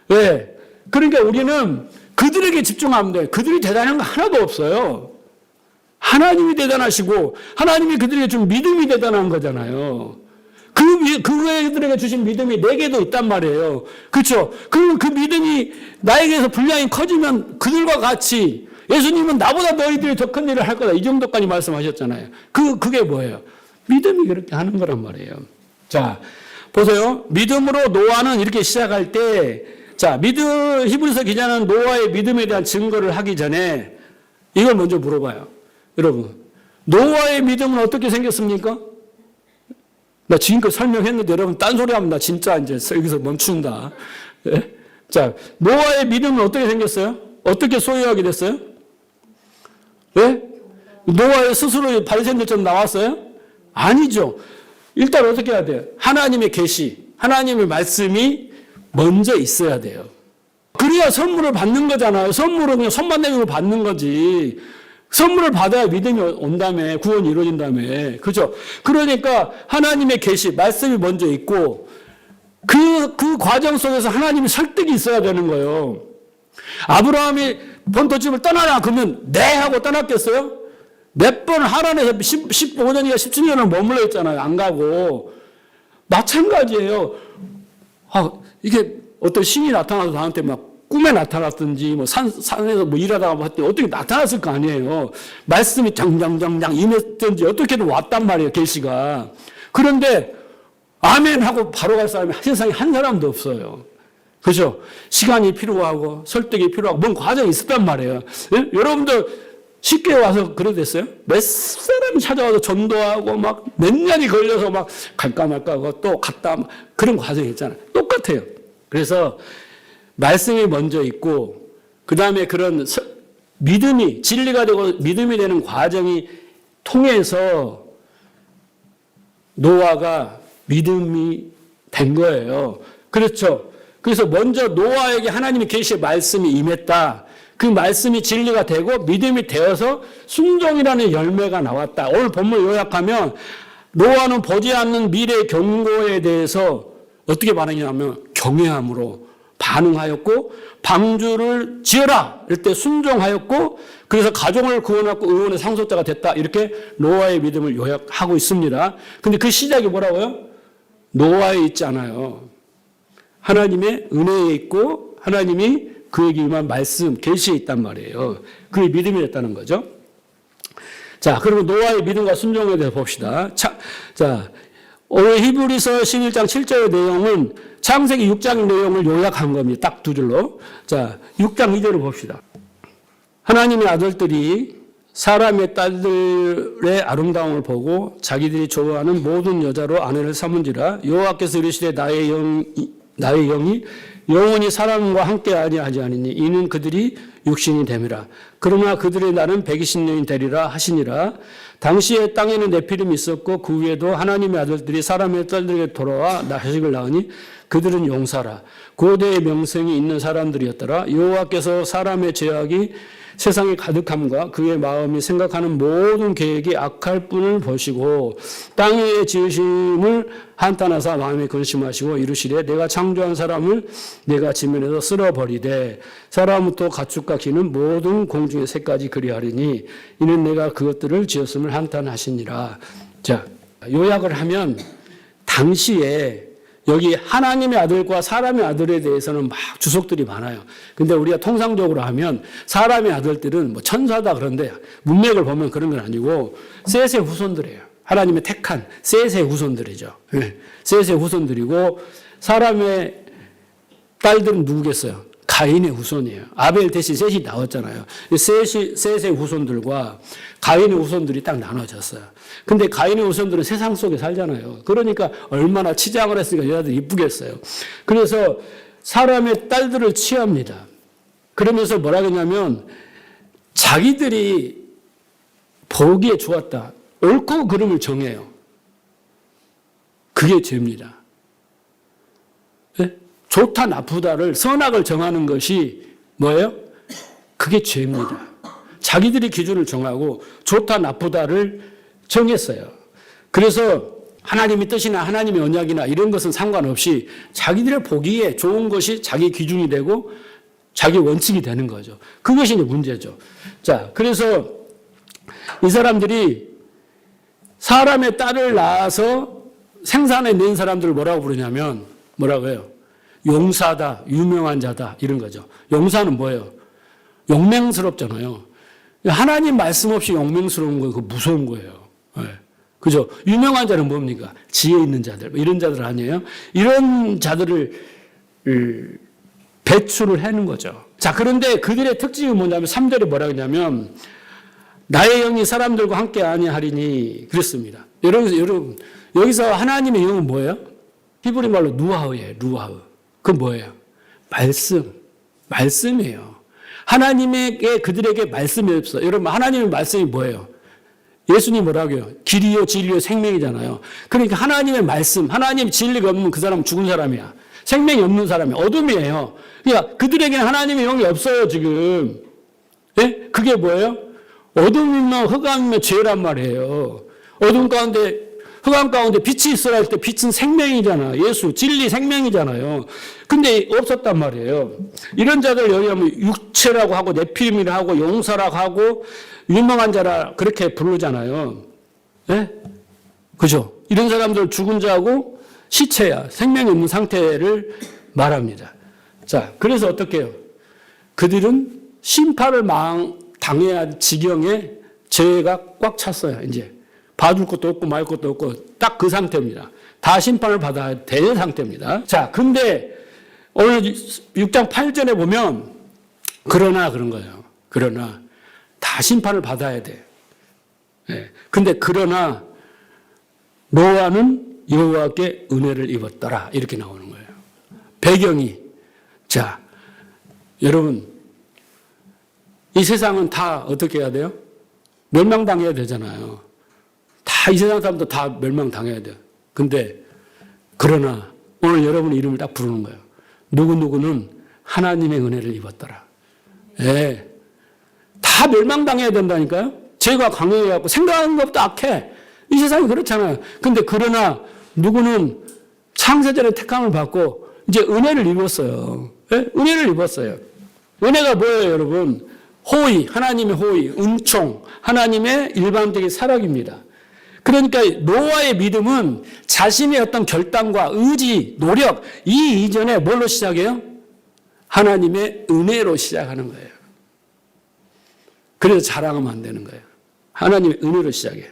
왜? 그러니까 우리는 그들에게 집중하면 돼. 그들이 대단한 거 하나도 없어요. 하나님이 대단하시고, 하나님이 그들에게 준 믿음이 대단한 거잖아요. 그들에게 주신 믿음이 내게도 있단 말이에요. 그렇죠? 그 믿음이 나에게서 분량이 커지면 그들과 같이, 예수님은 나보다 너희들이 더 큰 일을 할 거다. 이 정도까지 말씀하셨잖아요. 그게 뭐예요? 믿음이 그렇게 하는 거란 말이에요. 자, 보세요. 믿음으로 노아는 이렇게 시작할 때, 자, 히브리서 기자는 노아의 믿음에 대한 증거를 하기 전에 이걸 먼저 물어봐요. 여러분, 노아의 믿음은 어떻게 생겼습니까? 나 지금껏 설명했는데 여러분 딴소리 하면 나 진짜 이제 여기서 멈춘다. 네? 자, 노아의 믿음은 어떻게 생겼어요? 어떻게 소유하게 됐어요? 네? 노아의 스스로 바리새인들처럼 나왔어요? 아니죠. 일단 어떻게 해야 돼요? 하나님의 계시, 하나님의 말씀이 먼저 있어야 돼요. 그래야 선물을 받는 거잖아요. 선물은 그냥 손만 내밀고 받는 거지. 선물을 받아야 믿음이 온다며, 구원이 이루어진다며. 그죠? 그러니까 하나님의 계시, 말씀이 먼저 있고, 그 과정 속에서 하나님의 설득이 있어야 되는 거예요. 아브라함이 본토집을 떠나라 그러면 네 하고 떠났겠어요? 몇 번 하란에서 15년이나 17년을 머물러 있잖아요. 안 가고. 마찬가지예요. 아, 이게 어떤 신이 나타나서 나한테 막 꿈에 나타났든지, 뭐 산에서 뭐 일하다가 봤더니 어떻게 나타났을 거 아니에요. 말씀이 장장장장 임했든지 어떻게든 왔단 말이에요, 계시가. 그런데 아멘 하고 바로 갈 사람이 세상에 한 사람도 없어요. 그죠? 시간이 필요하고 설득이 필요하고 뭔 과정이 있었단 말이에요. 예? 여러분들 쉽게 와서 그래 됐어요? 몇 사람이 찾아와서 전도하고 막 몇 년이 걸려서 막 갈까 말까 하고 또 갔다 그런 과정이 있잖아요. 똑같아요. 그래서 말씀이 먼저 있고 그 다음에 그런 믿음이 진리가 되고 믿음이 되는 과정이 통해서 노아가 믿음이 된 거예요. 그렇죠. 그래서 먼저 노아에게 하나님의 계시의 말씀이 임했다. 그 말씀이 진리가 되고 믿음이 되어서 순종이라는 열매가 나왔다. 오늘 본문 요약하면 노아는 보지 않는 미래의 경고에 대해서 어떻게 반응했냐면 경외함으로 반응하였고 방주를 지어라 이럴 때 순종하였고 그래서 가족을 구원하고 의원의 상속자가 됐다. 이렇게 노아의 믿음을 요약하고 있습니다. 근데 그 시작이 뭐라고요? 노아에 있지 않아요. 하나님의 은혜에 있고 하나님이 그에게 임한 말씀, 계시에 있단 말이에요. 그의 믿음이 됐다는 거죠. 자, 그러면 노아의 믿음과 순종에 대해서 봅시다. 자, 오늘 히브리서 11장 7절의 내용은 창세기 6장 내용을 요약한 겁니다. 딱 두 줄로. 자, 6장 2절을 봅시다. 하나님의 아들들이 사람의 딸들의 아름다움을 보고 자기들이 좋아하는 모든 여자로 아내를 삼은지라 여호와께서 이르시되 나의 영이 영원히 사람과 함께 아니하지 아니니 이는 그들이 육신이 됨이라. 그러나 그들의 날은 120년이 되리라 하시니라. 당시에 땅에는 네피림이 있었고 그 위에도 하나님의 아들들이 사람의 딸들에게 돌아와 자식을 낳으니 그들은 용사라. 고대의 명성이 있는 사람들이었더라. 여호와께서 사람의 죄악이 세상에 가득함과 그의 마음이 생각하는 모든 계획이 악할 뿐을 보시고 땅 위에 지으심을 한탄하사 마음에 근심하시고 이르시되 내가 창조한 사람을 내가 지면에서 쓸어버리되 사람부터 가축과 기는 모든 공중의 새까지 그리하리니 이는 내가 그것들을 지었음을 한탄하시니라. 자, 요약을 하면 당시에 여기 하나님의 아들과 사람의 아들에 대해서는 막 주석들이 많아요. 근데 우리가 통상적으로 하면 사람의 아들들은 뭐 천사다 그런데 문맥을 보면 그런 건 아니고 셋의 후손들이에요. 하나님의 택한 셋의 후손들이죠. 셋의 후손들이고 사람의 딸들은 누구겠어요? 가인의 후손이에요. 아벨 대신 셋이 나왔잖아요. 셋의 후손들과 가인의 후손들이 딱 나눠졌어요. 근데 가인의 후손들은 세상 속에 살잖아요. 그러니까 얼마나 치장을 했으니까 여자들이 이쁘겠어요. 그래서 사람의 딸들을 취합니다. 그러면서 뭐라 그러냐면 자기들이 보기에 좋았다. 옳고 그름을 정해요. 그게 죄입니다. 네? 좋다 나쁘다를 선악을 정하는 것이 뭐예요? 그게 죄입니다. 자기들이 기준을 정하고 좋다 나쁘다를 정했어요. 그래서 하나님의 뜻이나 하나님의 언약이나 이런 것은 상관없이 자기들의 보기에 좋은 것이 자기 기준이 되고 자기 원칙이 되는 거죠. 그것이 이제 문제죠. 자, 그래서 이 사람들이 사람의 딸을 낳아서 생산해 낸 사람들을 뭐라고 부르냐면 뭐라고 해요? 용사다, 유명한 자다 이런 거죠. 용사는 뭐예요? 용맹스럽잖아요. 하나님 말씀 없이 용맹스러운 거 그거 무서운 거예요. 네. 그죠? 유명한 자는 뭡니까? 지혜 있는 자들, 이런 자들 아니에요? 이런 자들을 배출을 하는 거죠. 자, 그런데 그들의 특징은 뭐냐면 3절에 뭐라 그러냐면 나의 영이 사람들과 함께 아니하리니 그랬습니다. 여러분, 여기서 하나님의 영은 뭐예요? 히브리 말로 누하우예요. 누하우. 그건 뭐예요? 말씀이에요. 하나님에게 그들에게 말씀이 없어. 여러분, 하나님의 말씀이 뭐예요? 예수님 뭐라고요? 길이요, 진리요, 생명이잖아요. 그러니까 하나님의 말씀, 하나님 진리가 없는 그 사람은 죽은 사람이야. 생명이 없는 사람이 어둠이에요. 그러니까 그들에게는 하나님의 영이 없어요, 지금. 예? 그게 뭐예요? 어둠이면 흑암이면 죄란 말이에요. 어둠 가운데, 흑암 가운데 빛이 있어야 할 때 빛은 생명이잖아. 예수, 진리, 생명이잖아요. 근데 없었단 말이에요. 이런 자들 여기 하면 육체라고 하고 네피림이라고 하고 용사라고 하고 유명한 자라 그렇게 부르잖아요. 네? 그죠? 이런 사람들 죽은 자하고 시체야. 생명이 없는 상태를 말합니다. 자, 그래서 어떻게 해요? 그들은 심판을 당해야 할 지경에 죄가 꽉 찼어요, 이제. 봐줄 것도 없고 말 것도 없고 딱 그 상태입니다. 다 심판을 받아야 될 상태입니다. 자, 근데 오늘 6장 8절에 보면 그러나 그런 거예요. 그러나 다 심판을 받아야 돼. 네. 근데 그러나 노아는 여호와께 은혜를 입었더라. 이렇게 나오는 거예요. 배경이. 자, 여러분, 이 세상은 다 어떻게 해야 돼요? 멸망당해야 되잖아요. 다 이 세상 사람도 다 멸망당해야 돼요. 근데 그러나 오늘 여러분 이름을 딱 부르는 거예요. 누구누구는 하나님의 은혜를 입었더라. 예. 다 멸망당해야 된다니까요. 죄가 강해갖고 생각하는 것도 악해. 이 세상이 그렇잖아요. 근데 그러나 누구는 창세전에 택함을 받고 이제 은혜를 입었어요. 예? 은혜를 입었어요. 은혜가 뭐예요, 여러분? 호의, 하나님의 호의, 은총, 하나님의 일반적인 사랑입니다. 그러니까 노아의 믿음은 자신의 어떤 결단과 의지, 노력, 이 이전에 뭘로 시작해요? 하나님의 은혜로 시작하는 거예요. 그래서 자랑하면 안 되는 거예요. 하나님의 은혜로 시작해요.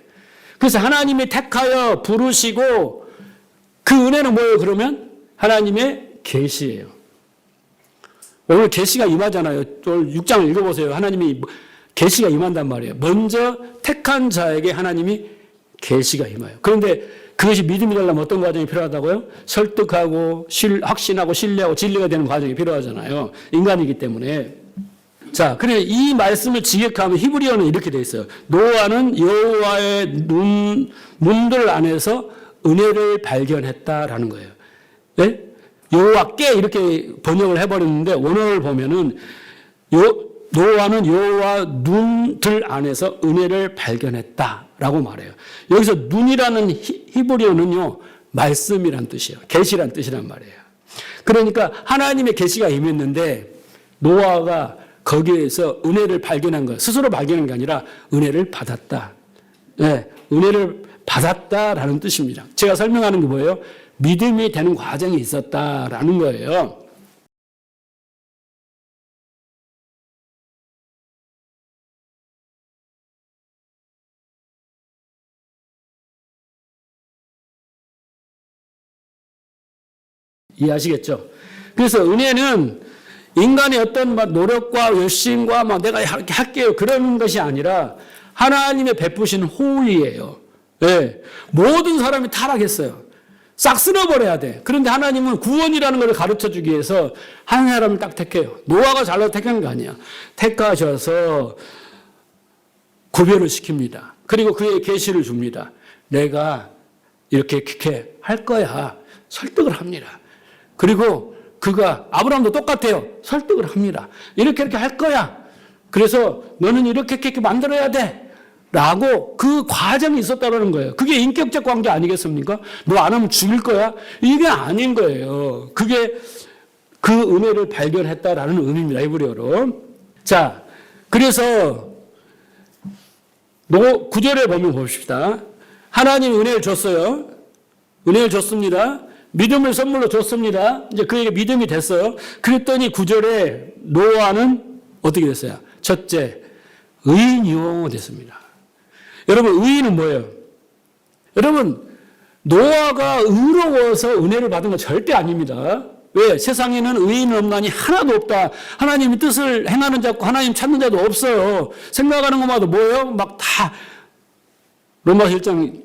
그래서 하나님이 택하여 부르시고 그 은혜는 뭐예요, 그러면? 하나님의 계시예요. 오늘 계시가 임하잖아요. 오늘 6장을 읽어보세요. 하나님이 계시가 임한단 말이에요. 먼저 택한 자에게 하나님이 계시가 임해요. 그런데 그것이 믿음이 되려면 어떤 과정이 필요하다고요? 설득하고 확신하고 신뢰하고 진리가 되는 과정이 필요하잖아요. 인간이기 때문에. 자, 그래 이 말씀을 직역하면 히브리어는 이렇게 돼 있어요. 노아는 여호와의 문들 안에서 은혜를 발견했다라는 거예요. 네? 여호와께 이렇게 번역을 해버렸는데 원어를 보면은 노아는 여호와 눈들 안에서 은혜를 발견했다라고 말해요. 여기서 눈이라는 히브리어는요 말씀이란 뜻이에요. 계시란 뜻이란 말이에요. 그러니까 하나님의 계시가 임했는데 노아가 거기에서 은혜를 발견한 거예요. 스스로 발견한 게 아니라 은혜를 받았다. 네, 은혜를 받았다라는 뜻입니다. 제가 설명하는 게 뭐예요? 믿음이 되는 과정이 있었다라는 거예요. 이해하시겠죠? 그래서 은혜는 인간의 어떤 노력과 열심과 내가 이렇게 할게요. 그런 것이 아니라 하나님의 베푸신 호의예요. 네. 모든 사람이 타락했어요. 싹 쓸어버려야 돼. 그런데 하나님은 구원이라는 걸 가르쳐 주기 위해서 한 사람을 딱 택해요. 노아가 잘라서 택한 게 아니야. 택하셔서 구별을 시킵니다. 그리고 그의 계시를 줍니다. 내가 이렇게 할 거야. 설득을 합니다. 그리고 그가 아브라함도 똑같아요. 설득을 합니다. 이렇게 할 거야. 그래서 너는 이렇게 만들어야 돼. 라고 그 과정이 있었다는 거예요. 그게 인격적 관계 아니겠습니까? 너 안 하면 죽일 거야? 이게 아닌 거예요. 그게 그 은혜를 발견했다라는 의미입니다. 히브리어로. 자, 그래서 9절에 보면 봅시다. 하나님이 은혜를 줬어요. 은혜를 줬습니다. 믿음을 선물로 줬습니다. 이제 그에게 믿음이 됐어요. 그랬더니 9절에 노아는 어떻게 됐어요? 첫째, 의인이요 됐습니다. 여러분, 의인은 뭐예요? 여러분, 노아가 의로워서 은혜를 받은 건 절대 아닙니다. 왜? 세상에는 의인은 없나니 하나도 없다. 하나님의 뜻을 행하는 자고 하나님 찾는 자도 없어요. 생각하는 것마다 뭐예요? 막 다 로마서 1장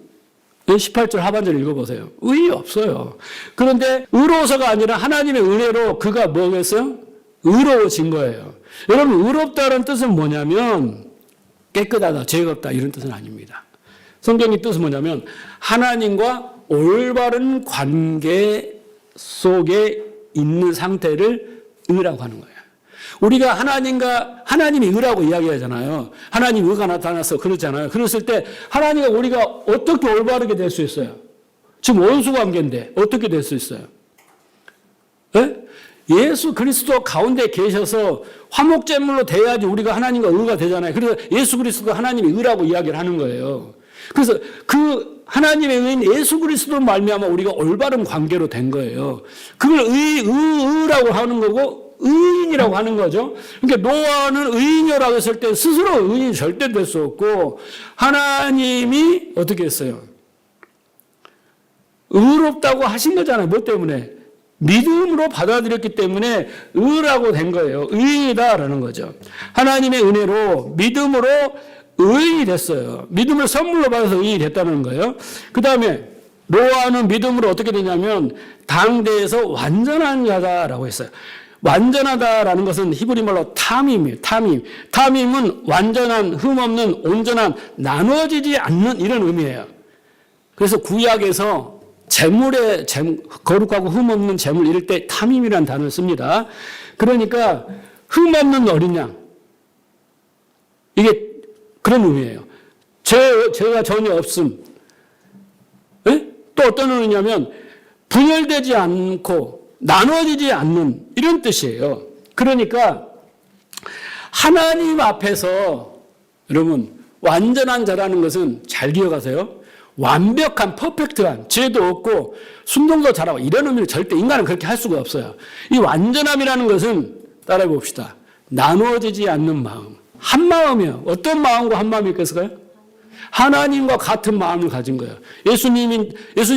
18절 하반절 읽어보세요. 의의 없어요. 그런데 의로워서가 아니라 하나님의 은혜로 그가 뭐겠어요? 의로워진 거예요. 여러분, 의롭다는 뜻은 뭐냐면 깨끗하다, 죄가 없다 이런 뜻은 아닙니다. 성경의 뜻은 뭐냐면 하나님과 올바른 관계 속에 있는 상태를 의라고 하는 거예요. 우리가 하나님이 의라고 이야기하잖아요. 하나님 의가 나타나서 그러잖아요. 그랬을 때 하나님과 우리가 어떻게 올바르게 될 수 있어요? 지금 원수 관계인데 어떻게 될 수 있어요? 네? 예수 그리스도 가운데 계셔서 화목제물로 돼야지 우리가 하나님과 의가 되잖아요. 그래서 예수 그리스도가 하나님의 의라고 이야기를 하는 거예요. 그래서 그 하나님의 의인 예수 그리스도로 말미암아 우리가 올바른 관계로 된 거예요. 그걸 의라고 하는 거고 의인이라고 하는 거죠. 그러니까 노아는 의인이라고 했을 때 스스로 의인이 절대 될 수 없고 하나님이 어떻게 했어요? 의롭다고 하신 거잖아요. 뭐 때문에? 믿음으로 받아들였기 때문에 의라고 된 거예요. 의인이다라는 거죠. 하나님의 은혜로 믿음으로 의인이 됐어요. 믿음을 선물로 받아서 의인이 됐다는 거예요. 그 다음에 노아는 믿음으로 어떻게 되냐면 당대에서 완전한 자다라고 했어요. 완전하다라는 것은 히브리 말로 탐임이에요. 탐임은 완전한, 흠없는, 온전한, 나눠지지 않는 이런 의미예요. 그래서 구약에서 거룩하고 흠없는 재물 이럴 때 탐임이라는 단어를 씁니다. 그러니까 흠없는 어린 양. 이게 그런 의미예요. 죄가 전혀 없음. 에? 또 어떤 의미냐면 분열되지 않고 나눠지지 않는 이런 뜻이에요. 그러니까 하나님 앞에서 여러분 완전한 자라는 것은 잘 기억하세요. 완벽한 퍼펙트한 죄도 없고 순종도 잘하고 이런 의미를 절대 인간은 그렇게 할 수가 없어요. 이 완전함이라는 것은 따라해 봅시다. 나누어지지 않는 마음. 한 마음이요. 어떤 마음과 한 마음이 있겠을까요? 하나님과 같은 마음을 가진 거예요. 예수님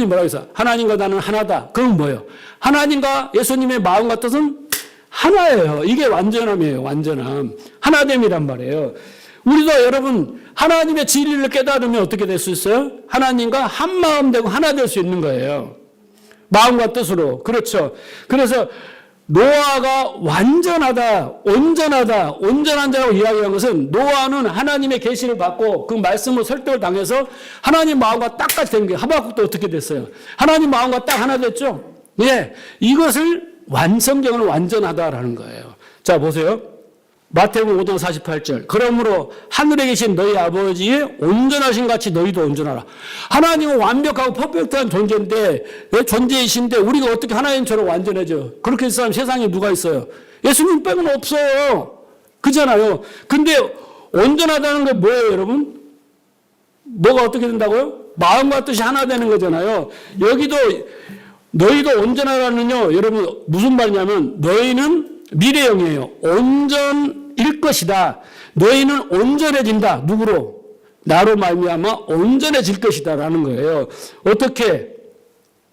뭐라고 했어요? 하나님과 나는 하나다. 그건 뭐예요? 하나님과 예수님의 마음과 뜻은 하나예요. 이게 완전함이에요. 완전함. 하나됨이란 말이에요. 우리도 여러분 하나님의 진리를 깨달으면 어떻게 될 수 있어요? 하나님과 한 마음 되고 하나 될 수 있는 거예요. 마음과 뜻으로. 그렇죠. 그래서 노아가 완전하다, 온전한 자라고 이야기한 것은 노아는 하나님의 계시를 받고 그 말씀으로 설득을 당해서 하나님 마음과 딱같이 된 거예요. 하박국도 어떻게 됐어요? 하나님 마음과 딱 하나 됐죠? 예, 이것을 성경은 완전하다라는 거예요. 자, 보세요. 마태복음 5장 48절. 그러므로 하늘에 계신 너희 아버지의 온전하신 같이 너희도 온전하라. 하나님은 완벽하고 퍼펙트한 존재인데, 존재이신데 우리가 어떻게 하나님처럼 완전해져? 그렇게 사람 세상에 누가 있어요? 예수님 빼고는 없어요. 그잖아요. 근데 온전하다는 게 뭐예요, 여러분? 뭐가 어떻게 된다고요? 마음과 뜻이 하나 되는 거잖아요. 여기도 너희도 온전하라는요, 여러분 무슨 말이냐면 너희는 미래형이에요. 온전일 것이다. 너희는 온전해진다. 누구로? 나로 말미암아 온전해질 것이다라는 거예요. 어떻게?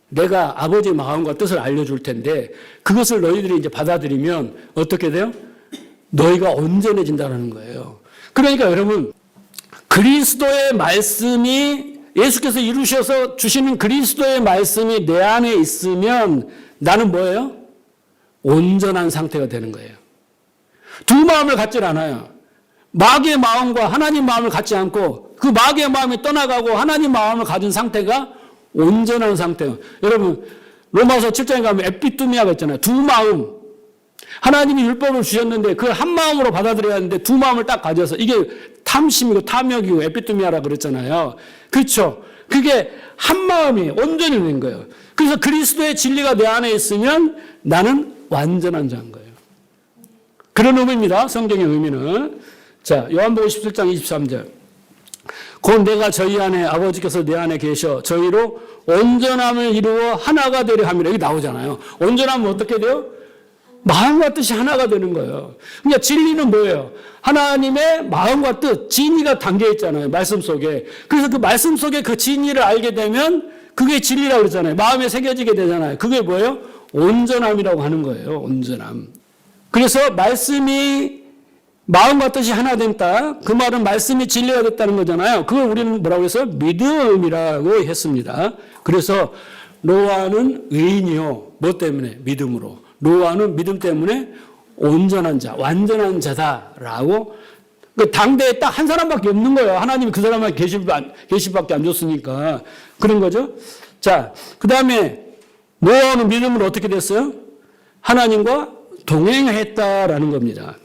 내가 아버지의 마음과 뜻을 알려줄 텐데 그것을 너희들이 이제 받아들이면 어떻게 돼요? 너희가 온전해진다는 거예요. 그러니까 여러분, 그리스도의 말씀이 예수께서 이루셔서 주시는 그리스도의 말씀이 내 안에 있으면 나는 뭐예요? 온전한 상태가 되는 거예요. 두 마음을 갖질 않아요. 마귀의 마음과 하나님 마음을 갖지 않고 그 마귀의 마음이 떠나가고 하나님 마음을 가진 상태가 온전한 상태예요. 여러분, 로마서 7장에 가면 에피투미아가 있잖아요. 두 마음. 하나님이 율법을 주셨는데 그 한 마음으로 받아들여야 하는데 두 마음을 딱 가져서 이게 탐심이고 탐욕이고 에피투미아라 그랬잖아요. 그렇죠? 그게 한 마음이 온전히 된 거예요. 그래서 그리스도의 진리가 내 안에 있으면 나는 완전한 자인 거예요. 그런 의미입니다. 성경의 의미는. 자, 요한복음 17장 23절. 곧 내가 저희 안에 아버지께서 내 안에 계셔 저희로 온전함을 이루어 하나가 되려 함이라. 여기 나오잖아요. 온전하면 어떻게 돼요? 마음과 뜻이 하나가 되는 거예요. 그러니까 진리는 뭐예요? 하나님의 마음과 뜻, 진리가 담겨 있잖아요. 말씀 속에. 그래서 그 말씀 속에 그 진리를 알게 되면 그게 진리라고 그러잖아요. 마음에 새겨지게 되잖아요. 그게 뭐예요? 온전함이라고 하는 거예요. 온전함. 그래서 말씀이 마음과 뜻이 하나 됐다. 그 말은 말씀이 진리가 됐다는 거잖아요. 그걸 우리는 뭐라고 해서 믿음이라고 했습니다. 그래서 노아는 의인이요. 뭐 때문에? 믿음으로. 노아는 믿음 때문에 온전한 자, 완전한 자다라고. 그 당대에 딱 한 사람밖에 없는 거예요. 하나님이 그 사람한테 계시밖에 안 줬으니까. 그런 거죠. 자, 그 다음에 노아는 믿음으로 어떻게 됐어요? 하나님과 동행했다라는 겁니다.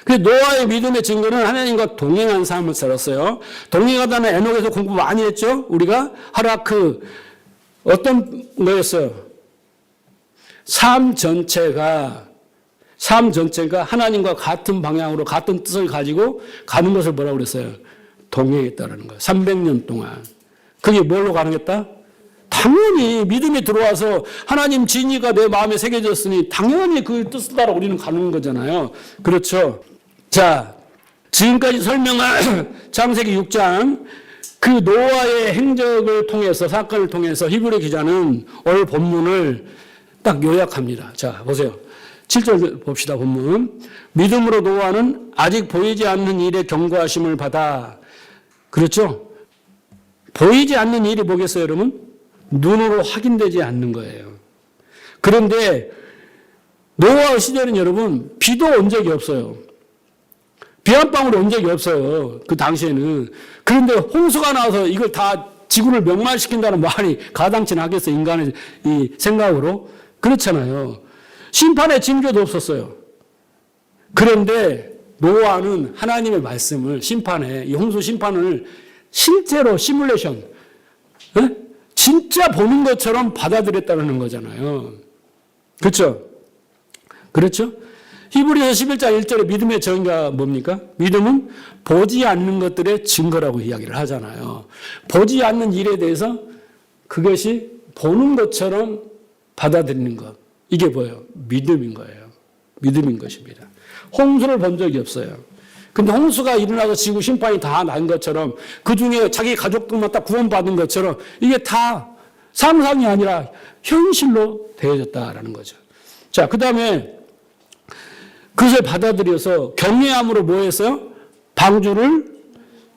그래서 노아의 믿음의 증거는 하나님과 동행한 삶을 살았어요. 동행하다는 에녹에서 공부 많이 했죠? 우리가 하라크 어떤 거였어요? 삶 전체가 하나님과 같은 방향으로 같은 뜻을 가지고 가는 것을 뭐라고 그랬어요? 동행했다라는 거예요. 300년 동안. 그게 뭘로 가능했다? 당연히 믿음이 들어와서 하나님 진리가 내 마음에 새겨졌으니 당연히 그 뜻을 따라 우리는 가는 거잖아요. 그렇죠? 자, 지금까지 설명한 창세기 6장 그 노아의 행적을 통해서 사건을 통해서 히브리 기자는 오늘 본문을 딱 요약합니다. 자, 보세요. 7절 봅시다. 본문. 믿음으로 노아는 아직 보이지 않는 일에 경고하심을 받아. 그렇죠? 보이지 않는 일이 뭐겠어요, 여러분? 눈으로 확인되지 않는 거예요. 그런데 노아의 시대는 여러분 비도 온 적이 없어요. 비 한 방울 온 적이 없어요. 그 당시에는. 그런데 홍수가 나와서 이걸 다 지구를 멸망시킨다는 말이 가당치 않겠어요. 인간의 이 생각으로. 그렇잖아요. 심판의 징조도 없었어요. 그런데 노아는 하나님의 말씀을 심판에, 이 홍수 심판을 실제로 시뮬레이션, 진짜 보는 것처럼 받아들였다는 거잖아요. 그렇죠? 그렇죠? 히브리서 11장 1절에 믿음의 정의가 뭡니까? 믿음은 보지 않는 것들의 증거라고 이야기를 하잖아요. 보지 않는 일에 대해서 그것이 보는 것처럼 받아들이는 것. 이게 뭐예요? 믿음인 거예요. 믿음인 것입니다. 홍수를 본 적이 없어요. 근데 홍수가 일어나서 지구 심판이 다 난 것처럼 그 중에 자기 가족들만 딱 구원받은 것처럼 이게 다 상상이 아니라 현실로 되어졌다라는 거죠. 자, 그 다음에 그것을 받아들여서 경외함으로 뭐 했어요? 방주를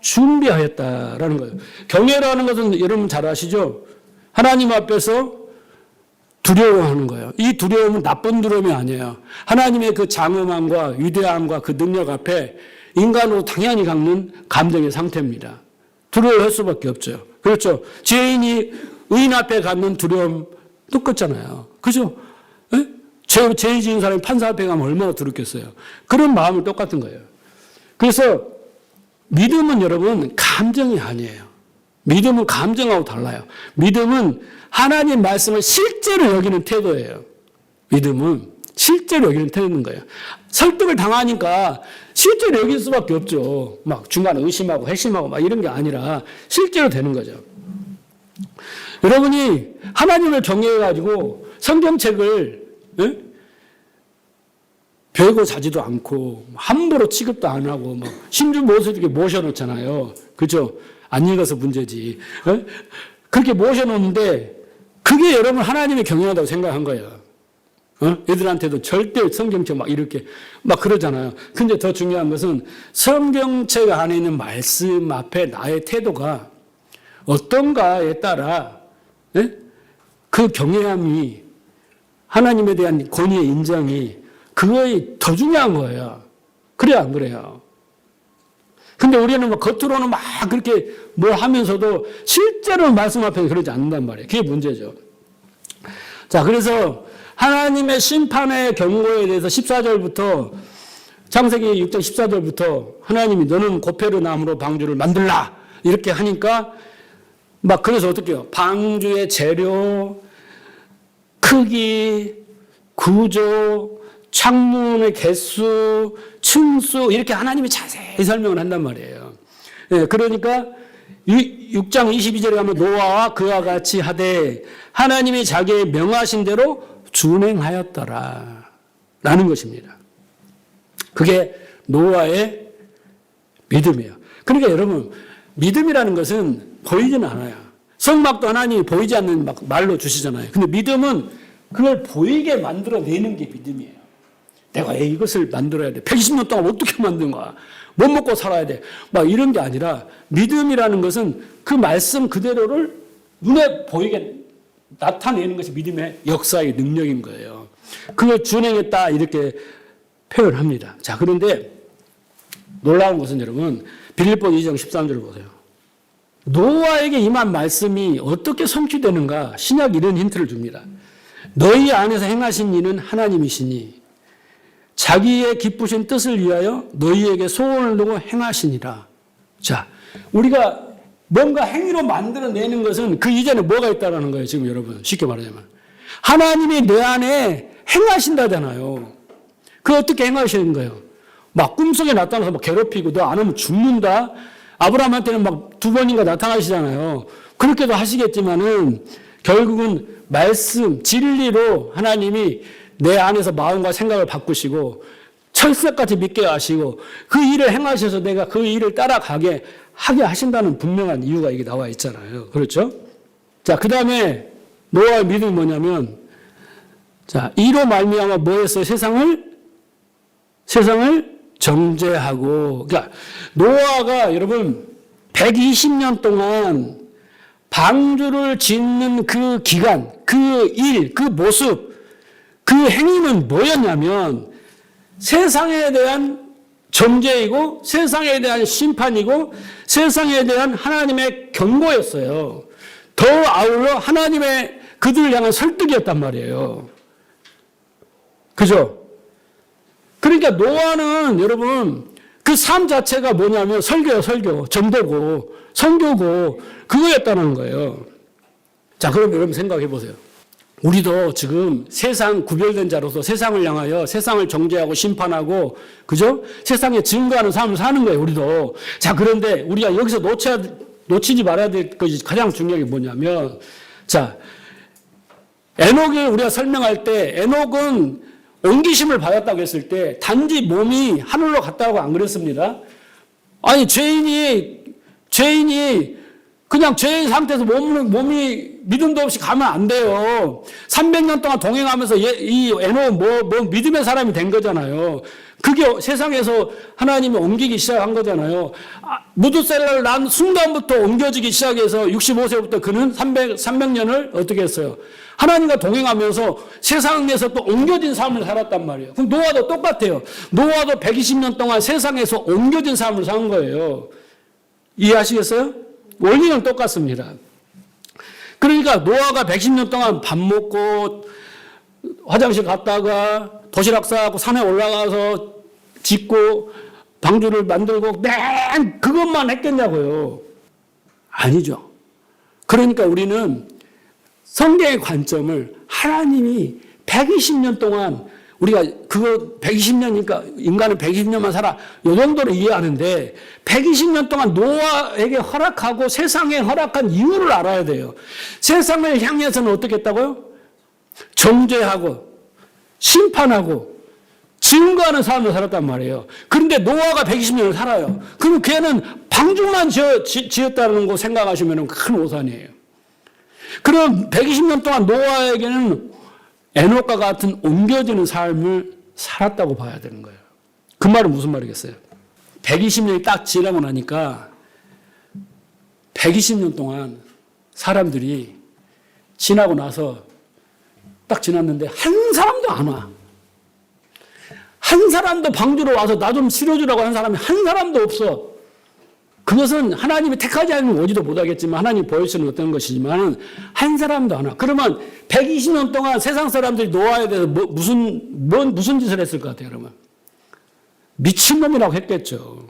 준비하였다라는 거예요. 경외라는 것은 여러분 잘 아시죠? 하나님 앞에서 두려워하는 거예요. 이 두려움은 나쁜 두려움이 아니에요. 하나님의 그 장엄함과 위대함과 그 능력 앞에 인간으로 당연히 갖는 감정의 상태입니다. 두려워할 수밖에 없죠. 그렇죠. 죄인이 의인 앞에 갖는 두려움 똑같잖아요. 그죠? 예? 죄 지은 사람이 판사 앞에 가면 얼마나 두렵겠어요. 그런 마음은 똑같은 거예요. 그래서 믿음은 여러분 감정이 아니에요. 믿음은 감정하고 달라요. 믿음은 하나님 말씀을 실제로 여기는 태도예요. 믿음은 실제로 여기는 태도인 거예요. 설득을 당하니까 실제로 여길 수밖에 없죠. 막 중간에 의심하고 회심하고 막 이런 게 아니라 실제로 되는 거죠. 여러분이 하나님을 경외해가지고 성경책을 배우고 자지도 않고 함부로 취급도 안 하고 막 심지어 이렇게 모셔놓잖아요. 그죠? 안 읽어서 문제지. 그렇게 모셔놓는데 그게 여러분 하나님의 경외하다고 생각한 거예요. 애들한테도 절대 성경책 막 이렇게 막 그러잖아요. 근데 더 중요한 것은 성경책 안에 있는 말씀 앞에 나의 태도가 어떤가에 따라 그 경외함이 하나님에 대한 권위의 인정이 그거에 더 중요한 거예요. 그래야 안 그래요? 근데 우리는 막 겉으로는 막 그렇게 뭘 하면서도 실제로 말씀 앞에서 그러지 않는단 말이에요. 그게 문제죠. 자, 그래서 하나님의 심판의 경고에 대해서 14절부터 창세기 6장 14절부터 하나님이 너는 고페르 나무로 방주를 만들라 이렇게 하니까 막 그래서 어떻게 해요? 방주의 재료, 크기, 구조, 창문의 개수, 층수 이렇게 하나님이 자세히 설명을 한단 말이에요. 예, 그러니까 6장 22절에 가면 노아와 그와 같이 하되 하나님이 자기의 명하신 대로 준행하였더라 라는 것입니다. 그게 노아의 믿음이에요. 그러니까 여러분 믿음이라는 것은 보이지는 않아요. 성막도 하나님이 보이지 않는 말로 주시잖아요. 근데 믿음은 그걸 보이게 만들어내는 게 믿음이에요. 내가 이것을 만들어야 돼. 120년 동안 어떻게 만든 거야? 못 먹고 살아야 돼. 막 이런 게 아니라 믿음이라는 것은 그 말씀 그대로를 눈에 보이게 나타내는 것이 믿음의 역사의 능력인 거예요. 그걸 준행했다 이렇게 표현합니다. 자, 그런데 놀라운 것은 여러분 빌립보 2장 13절 보세요. 노아에게 임한 말씀이 어떻게 성취되는가 신약이 이런 힌트를 줍니다. 너희 안에서 행하신 이는 하나님이시니 자기의 기쁘신 뜻을 위하여 너희에게 소원을 두고 행하시니라. 자, 우리가 뭔가 행위로 만들어내는 것은 그 이전에 뭐가 있다는 거예요. 지금 여러분 쉽게 말하자면 하나님이 내 안에 행하신다잖아요. 그 어떻게 행하시는 거예요? 막 꿈속에 나타나서 막 괴롭히고 너 안 하면 죽는다. 아브라함한테는 막 2번인가 나타나시잖아요. 그렇게도 하시겠지만은 결국은 말씀, 진리로 하나님이 내 안에서 마음과 생각을 바꾸시고 철석같이 믿게 하시고 그 일을 행하셔서 내가 그 일을 따라가게 하게 하신다는 분명한 이유가 이게 나와 있잖아요. 그렇죠? 자, 그 다음에 노아의 믿음이 뭐냐면 자, 이로 말미암아 뭐 했어요? 세상을 정죄하고 그러니까 노아가 여러분 120년 동안 방주를 짓는 그 기간, 그 일, 그 모습, 그 행위는 뭐였냐면 세상에 대한 정죄이고 세상에 대한 심판이고 세상에 대한 하나님의 경고였어요. 더 아울러 하나님의 그들을 향한 설득이었단 말이에요. 그죠? 그러니까 노아는 여러분 그 삶 자체가 뭐냐면 설교예요, 설교. 전도고 선교고 그거였다는 거예요. 자, 그럼 여러분 생각해 보세요. 우리도 지금 세상 구별된 자로서 세상을 향하여 세상을 정죄하고 심판하고 그죠? 세상에 증거하는 삶을 사는 거예요, 우리도. 자, 그런데 우리가 여기서 놓치지 말아야 될 것이 가장 중요한 게 뭐냐면 자, 에녹을 우리가 설명할 때 에녹은 옮기심을 받았다고 했을 때 단지 몸이 하늘로 갔다고 안 그랬습니다. 아니 죄인이 그냥 죄인 상태에서 몸이 믿음도 없이 가면 안 돼요. 300년 동안 동행하면서 이 에녹은 뭐 믿음의 사람이 된 거잖아요. 그게 세상에서 하나님이 옮기기 시작한 거잖아요. 무드셀라를 낳은 순간부터 옮겨지기 시작해서 65세부터 그는 300년을 어떻게 했어요? 하나님과 동행하면서 세상에서 또 옮겨진 삶을 살았단 말이에요. 그럼 노아도 똑같아요. 노아도 120년 동안 세상에서 옮겨진 삶을 산 거예요. 이해하시겠어요? 원리는 똑같습니다. 그러니까 노아가 110년 동안 밥 먹고 화장실 갔다가 도시락 싸고 산에 올라가서 짓고 방주를 만들고 맨 그것만 했겠냐고요. 아니죠. 그러니까 우리는 성경의 관점을 하나님이 120년 동안 우리가 그거 120년이니까 인간은 120년만 살아 이 정도로 이해하는데 120년 동안 노아에게 허락하고 세상에 허락한 이유를 알아야 돼요. 세상을 향해서는 어떻게 했다고요? 정죄하고 심판하고 증거하는 삶을 살았단 말이에요. 그런데 노아가 120년을 살아요. 그럼 걔는 방주만 지었다는 거 생각하시면 큰 오산이에요. 그럼 120년 동안 노아에게는 에녹과 같은 옮겨지는 삶을 살았다고 봐야 되는 거예요. 그 말은 무슨 말이겠어요? 120년이 딱 지나고 나니까 120년 동안 사람들이 지나고 나서 딱 지났는데 한 사람도 안 와. 한 사람도 방주로 와서 나 좀 실어주라고 하는 사람이 한 사람도 없어. 그것은 하나님이 택하지 않으면 오지도 못하겠지만 하나님 보여주는 어떤 것이지만 한 사람도 안 와. 그러면 120년 동안 세상 사람들이 노아에 대해서 무슨 짓을 했을 것 같아요, 여러분? 미친놈이라고 했겠죠.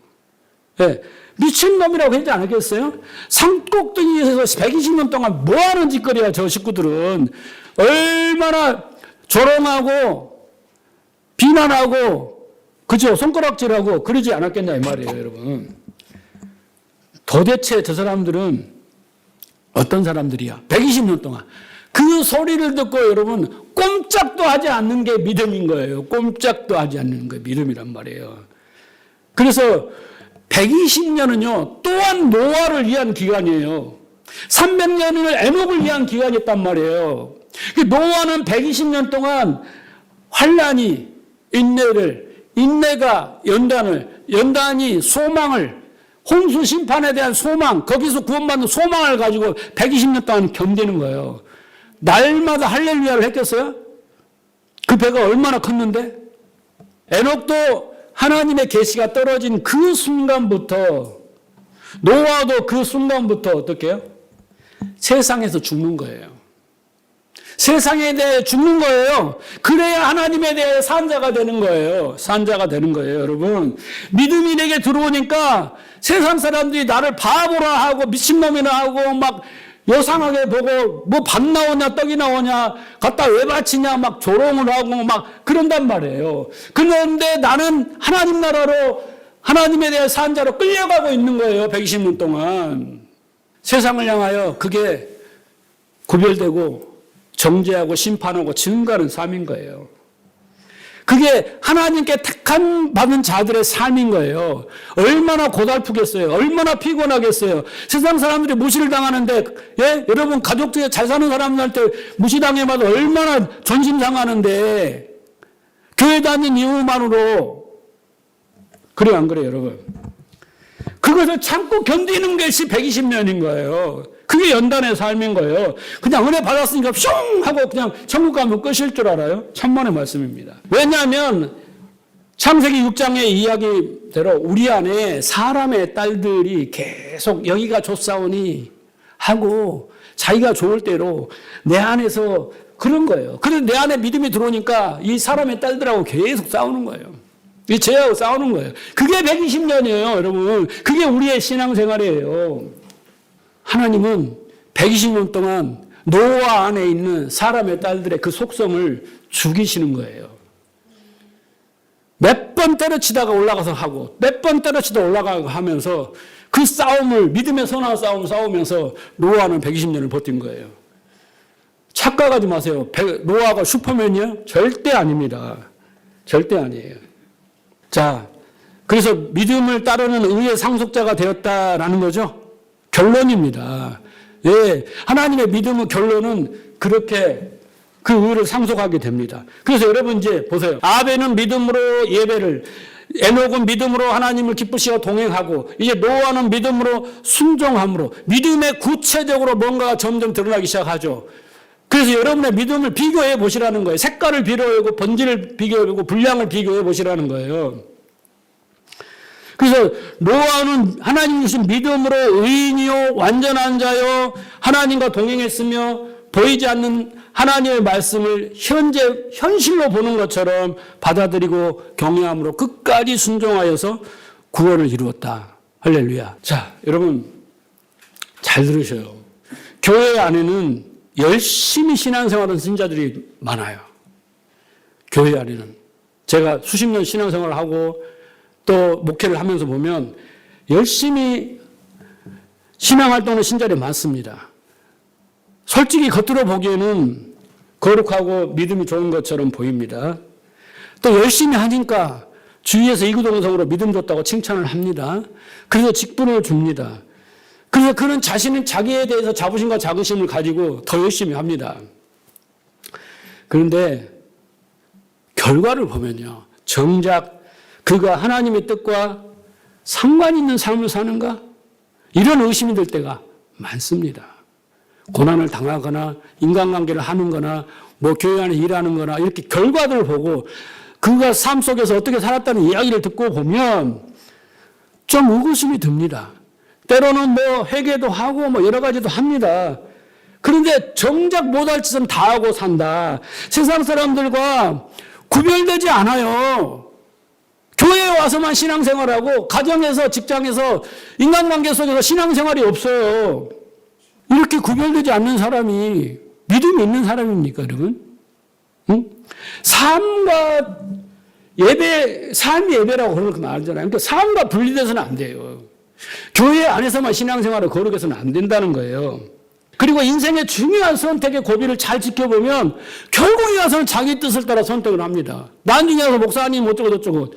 네. 미친놈이라고 했지 않았겠어요? 산꼭대기에서 120년 동안 뭐 하는 짓거리야, 저 식구들은. 얼마나 조롱하고 비난하고 그죠? 손가락질하고 그러지 않았겠냐 이 말이에요, 여러분. 도대체 저 사람들은 어떤 사람들이야? 120년 동안 그 소리를 듣고 여러분 꼼짝도 하지 않는 게 믿음인 거예요. 꼼짝도 하지 않는 게 믿음이란 말이에요. 그래서 120년은요 또한 노아를 위한 기간이에요. 300년을 에녹을 위한 기간이었단 말이에요. 노아는 120년 동안 환난이 인내가 연단이 소망을, 홍수 심판에 대한 소망, 거기서 구원받는 소망을 가지고 120년 동안 견디는 거예요. 날마다 할렐루야를 했겠어요? 그 배가 얼마나 컸는데? 에녹도 하나님의 계시가 떨어진 그 순간부터, 노아도 그 순간부터 어떻게 해요? 세상에서 죽는 거예요. 세상에 대해 죽는 거예요. 그래야 하나님에 대해 산자가 되는 거예요. 산자가 되는 거예요, 여러분. 믿음이 내게 들어오니까 세상 사람들이 나를 바보라 하고 미친놈이라 하고 막 요상하게 보고 뭐 밥 나오냐 떡이 나오냐 갖다 왜 바치냐 막 조롱을 하고 막 그런단 말이에요. 그런데 나는 하나님 나라로 하나님에 대해 산자로 끌려가고 있는 거예요. 120년 동안. 세상을 향하여 그게 구별되고 정죄하고 심판하고 증거하는 삶인 거예요. 그게 하나님께 택한 받은 자들의 삶인 거예요. 얼마나 고달프겠어요. 얼마나 피곤하겠어요. 세상 사람들이 무시를 당하는데, 예? 여러분 가족 중에 잘 사는 사람들한테 무시당해봐도 얼마나 존심 상하는데 교회 다닌 이유만으로 그래요, 안 그래요, 여러분? 그것을 참고 견디는 것이 120년인 거예요. 그게 연단의 삶인 거예요. 그냥 은혜 받았으니까 슝 하고 그냥 천국 가면 끝일 줄 알아요? 천만의 말씀입니다. 왜냐하면 창세기 6장의 이야기대로 우리 안에 사람의 딸들이 계속 여기가 좋사오니 하고 자기가 좋을 대로 내 안에서 그런 거예요. 그래서 내 안에 믿음이 들어오니까 이 사람의 딸들하고 계속 싸우는 거예요. 이 죄하고 싸우는 거예요. 그게 120년이에요, 여러분. 그게 우리의 신앙생활이에요. 하나님은 120년 동안 노아 안에 있는 사람의 딸들의 그 속성을 죽이시는 거예요. 몇 번 때려치다가 올라가서 하고 몇 번 때려치다 올라가고 하면서 그 싸움을 믿음의 선한 싸움을 싸우면서 노아는 120년을 버틴 거예요. 착각하지 마세요. 노아가 슈퍼맨이에요? 절대 아닙니다. 절대 아니에요. 자, 그래서 믿음을 따르는 의의 상속자가 되었다라는 거죠. 결론입니다. 예, 하나님의 믿음의 결론은 그렇게 그 의를 상속하게 됩니다. 그래서 여러분 이제 보세요. 아벨은 믿음으로 예배를, 에녹은 믿음으로 하나님을 기쁘시고 동행하고, 이제 노아는 믿음으로 순종함으로, 믿음에 구체적으로 뭔가가 점점 드러나기 시작하죠. 그래서 여러분의 믿음을 비교해 보시라는 거예요. 색깔을 비교해보고 번지를 비교해보고 분량을 비교해 보시라는 거예요. 그래서 노아는 하나님 주신 믿음으로 의인이요 완전한 자요 하나님과 동행했으며 보이지 않는 하나님의 말씀을 현실로 보는 것처럼 받아들이고 경외함으로 끝까지 순종하여서 구원을 이루었다. 할렐루야. 자, 여러분 잘 들으셔요. 교회 안에는 열심히 신앙생활하는 신자들이 많아요. 교회 안에는. 제가 수십 년 신앙생활을 하고 또 목회를 하면서 보면 열심히 신앙활동하는 신자들이 많습니다. 솔직히 겉으로 보기에는 거룩하고 믿음이 좋은 것처럼 보입니다. 또 열심히 하니까 주위에서 이구동성으로 믿음 줬다고 칭찬을 합니다. 그래서 직분을 줍니다. 그래서 그는 자신은 자기에 대해서 자부심과 자긍심을 가지고 더 열심히 합니다. 그런데 결과를 보면요. 정작 그가 하나님의 뜻과 상관 있는 삶을 사는가? 이런 의심이 들 때가 많습니다. 고난을 당하거나 인간관계를 하는 거나 뭐 교회 안에 일하는 거나 이렇게 결과들을 보고 그가 삶 속에서 어떻게 살았다는 이야기를 듣고 보면 좀 의구심이 듭니다. 때로는 뭐 회개도 하고 뭐 여러 가지도 합니다. 그런데 정작 못할 짓은 다 하고 산다. 세상 사람들과 구별되지 않아요. 교회에 와서만 신앙생활하고 가정에서 직장에서 인간관계 속에서 신앙생활이 없어요. 이렇게 구별되지 않는 사람이 믿음이 있는 사람입니까, 여러분? 응? 삶과 예배, 삶이 예배라고 그렇게 말하잖아요. 그러니까 삶과 분리돼서는 안 돼요. 교회 안에서만 신앙생활을 거룩해서는 안 된다는 거예요. 그리고 인생의 중요한 선택의 고비를 잘 지켜보면 결국에 와서는 자기 뜻을 따라 선택을 합니다. 나중에 와서 목사님 어쩌고 저쩌고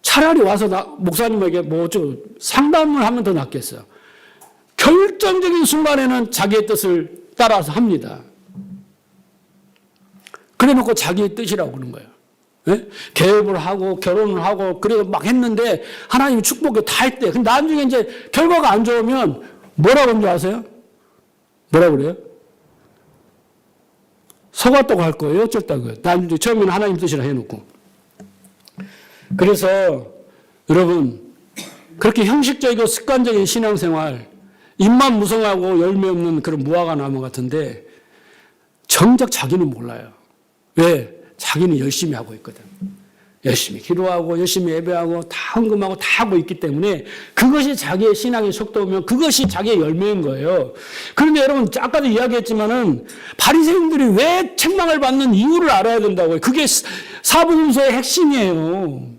차라리 와서 목사님에게 뭐 어쩌고 상담을 하면 더 낫겠어요. 결정적인 순간에는 자기의 뜻을 따라서 합니다. 그래 놓고 자기의 뜻이라고 그러는 거예요. 네? 개업을 하고 결혼을 하고 그래서 막 했는데 하나님이 축복을 다 했대. 근데 나중에 이제 결과가 안 좋으면 뭐라고 하는 줄 아세요? 뭐라고 그래요? 속았다고 할 거예요. 어쩌다고요. 나중에 처음에는 하나님 뜻이라 해놓고. 그래서 여러분 그렇게 형식적이고 습관적인 신앙생활 입만 무성하고 열매 없는 그런 무화과 나무 같은데 정작 자기는 몰라요. 왜? 자기는 열심히 하고 있거든. 열심히 기도하고 열심히 예배하고 다 헌금하고 다 하고 있기 때문에 그것이 자기의 신앙의 속도면 그것이 자기의 열매인 거예요. 그런데 여러분 아까도 이야기했지만은 바리새인들이 왜 책망을 받는 이유를 알아야 된다고요. 그게 사부금서의 핵심이에요.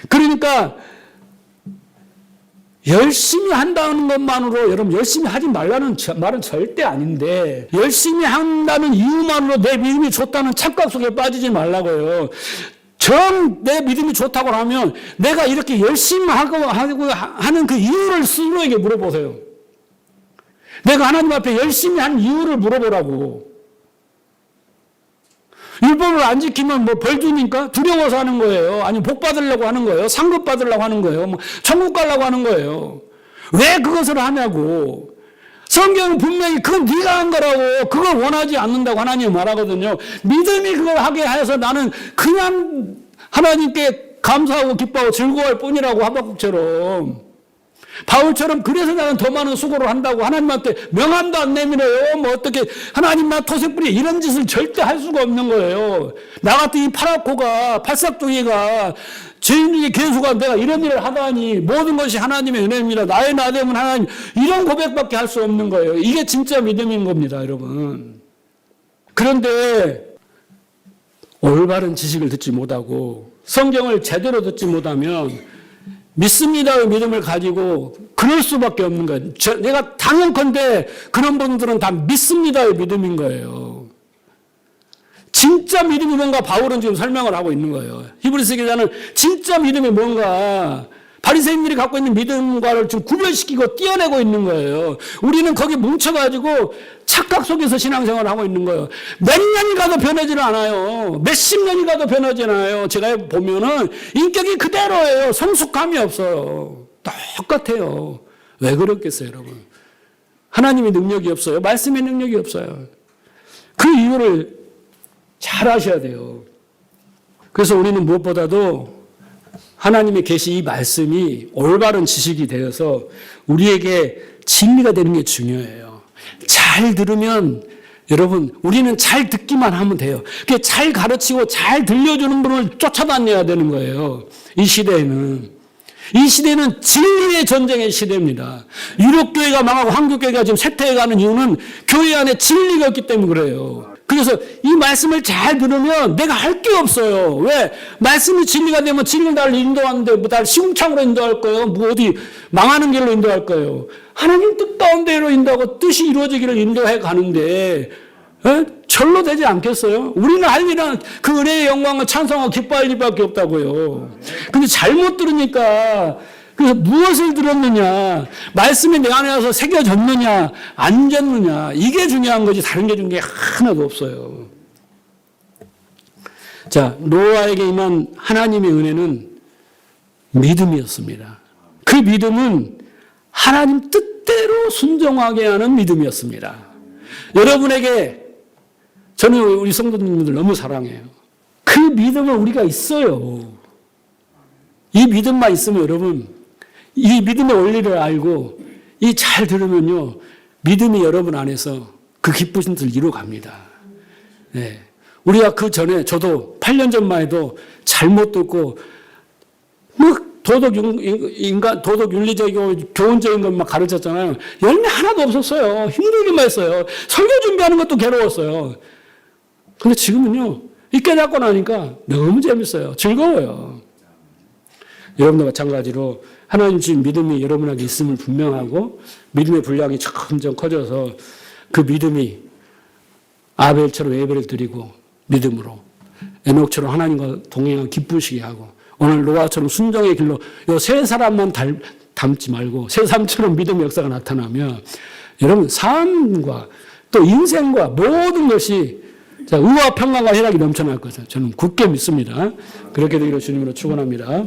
그러니까 열심히 한다는 것만으로 여러분 열심히 하지 말라는 말은 절대 아닌데 열심히 한다는 이유만으로 내 믿음이 좋다는 착각 속에 빠지지 말라고요. 내 믿음이 좋다고 하면 내가 이렇게 열심히 하고 하는 그 이유를 스스로에게 물어보세요. 내가 하나님 앞에 열심히 한 이유를 물어보라고. 율법을 안 지키면 뭐 벌 주니까 두려워서 하는 거예요. 아니면 복 받으려고 하는 거예요. 상급 받으려고 하는 거예요. 뭐 천국 가려고 하는 거예요. 왜 그것을 하냐고. 성경은 분명히 그건 네가 한 거라고 그걸 원하지 않는다고 하나님이 말하거든요. 믿음이 그걸 하게 해서 나는 그냥 하나님께 감사하고 기뻐하고 즐거워할 뿐이라고 하박국처럼. 바울처럼 그래서 나는 더 많은 수고를 한다고 하나님한테 명함도 안 내밀어요. 뭐 어떻게 하나님만 토색부리 이런 짓을 절대 할 수가 없는 거예요. 나 같은 이 파라코가 팔싹둥이가 죄인 중에 괴수가 내가 이런 일을 하다니 모든 것이 하나님의 은혜입니다. 나의 나됨은 하나님 이런 고백밖에 할 수 없는 거예요. 이게 진짜 믿음인 겁니다, 여러분. 그런데 올바른 지식을 듣지 못하고 성경을 제대로 듣지 못하면 믿습니다의 믿음을 가지고 그럴 수밖에 없는 거예요. 내가 당연컨대 그런 분들은 다 믿습니다의 믿음인 거예요. 진짜 믿음이 뭔가 바울은 지금 설명을 하고 있는 거예요. 히브리서 기자는 진짜 믿음이 뭔가 바리새인들이 갖고 있는 믿음과를 지금 구별시키고 띄어내고 있는 거예요. 우리는 거기 뭉쳐가지고 착각 속에서 신앙생활을 하고 있는 거예요. 몇 년이 가도 변하지는 않아요. 몇십 년이 가도 변하지 않아요. 제가 보면은 인격이 그대로예요. 성숙함이 없어요. 똑같아요. 왜 그렇겠어요, 여러분? 하나님의 능력이 없어요. 말씀의 능력이 없어요. 그 이유를 잘 아셔야 돼요. 그래서 우리는 무엇보다도 하나님의 계시 이 말씀이 올바른 지식이 되어서 우리에게 진리가 되는 게 중요해요. 잘 들으면 여러분 우리는 잘 듣기만 하면 돼요. 잘 가르치고 잘 들려주는 분을 쫓아다녀야 되는 거예요. 이 시대는 진리의 전쟁의 시대입니다. 유럽교회가 망하고 한국교회가 지금 쇠퇴해가는 이유는 교회 안에 진리가 없기 때문에 그래요. 그래서 이 말씀을 잘 들으면 내가 할 게 없어요. 왜? 말씀이 진리가 되면 진리를 나를 인도하는데 뭐 나를 시궁창으로 인도할 거예요? 뭐 어디 망하는 길로 인도할 거예요? 하나님 뜻 가운데로 인도하고 뜻이 이루어지기를 인도해 가는데 절로 되지 않겠어요? 우리는 할 일은 그 은혜의 영광을 찬송하고 기뻐할 일밖에 없다고요. 근데 잘못 들으니까 그래서 무엇을 들었느냐, 말씀이 내 안에 와서 새겨졌느냐, 안 졌느냐, 이게 중요한 거지 다른 게 중요한 게 하나도 없어요. 자, 노아에게 임한 하나님의 은혜는 믿음이었습니다. 그 믿음은 하나님 뜻대로 순종하게 하는 믿음이었습니다. 여러분에게 저는 우리 성도님들 너무 사랑해요. 그 믿음은 우리가 있어요. 이 믿음만 있으면 여러분, 이 믿음의 원리를 알고 이 잘 들으면요, 믿음이 여러분 안에서 그 기쁘신 뜻을 이루어갑니다. 네. 우리가 그 전에 저도 8년 전만 해도 잘못 듣고 뭐 도덕 윤리적이고 교훈적인 것만 가르쳤잖아요. 열매 하나도 없었어요. 힘들기만 했어요. 설교 준비하는 것도 괴로웠어요. 근데 지금은요, 이 깨닫고 나니까 너무 재밌어요. 즐거워요. 여러분도 마찬가지로 하나님 주신 믿음이 여러분에게 있음을 분명하고 믿음의 분량이 점점 커져서 그 믿음이 아벨처럼 예배를 드리고 믿음으로 에녹처럼 하나님과 동행하고 기쁘시게 하고 오늘 노아처럼 순종의 길로 이 세 사람만 닮지 말고 세 사람처럼 믿음의 역사가 나타나면 여러분 삶과 또 인생과 모든 것이 의와 평강과 쾌락이 넘쳐날 것을 저는 굳게 믿습니다. 그렇게 되기를 주님으로 축원합니다.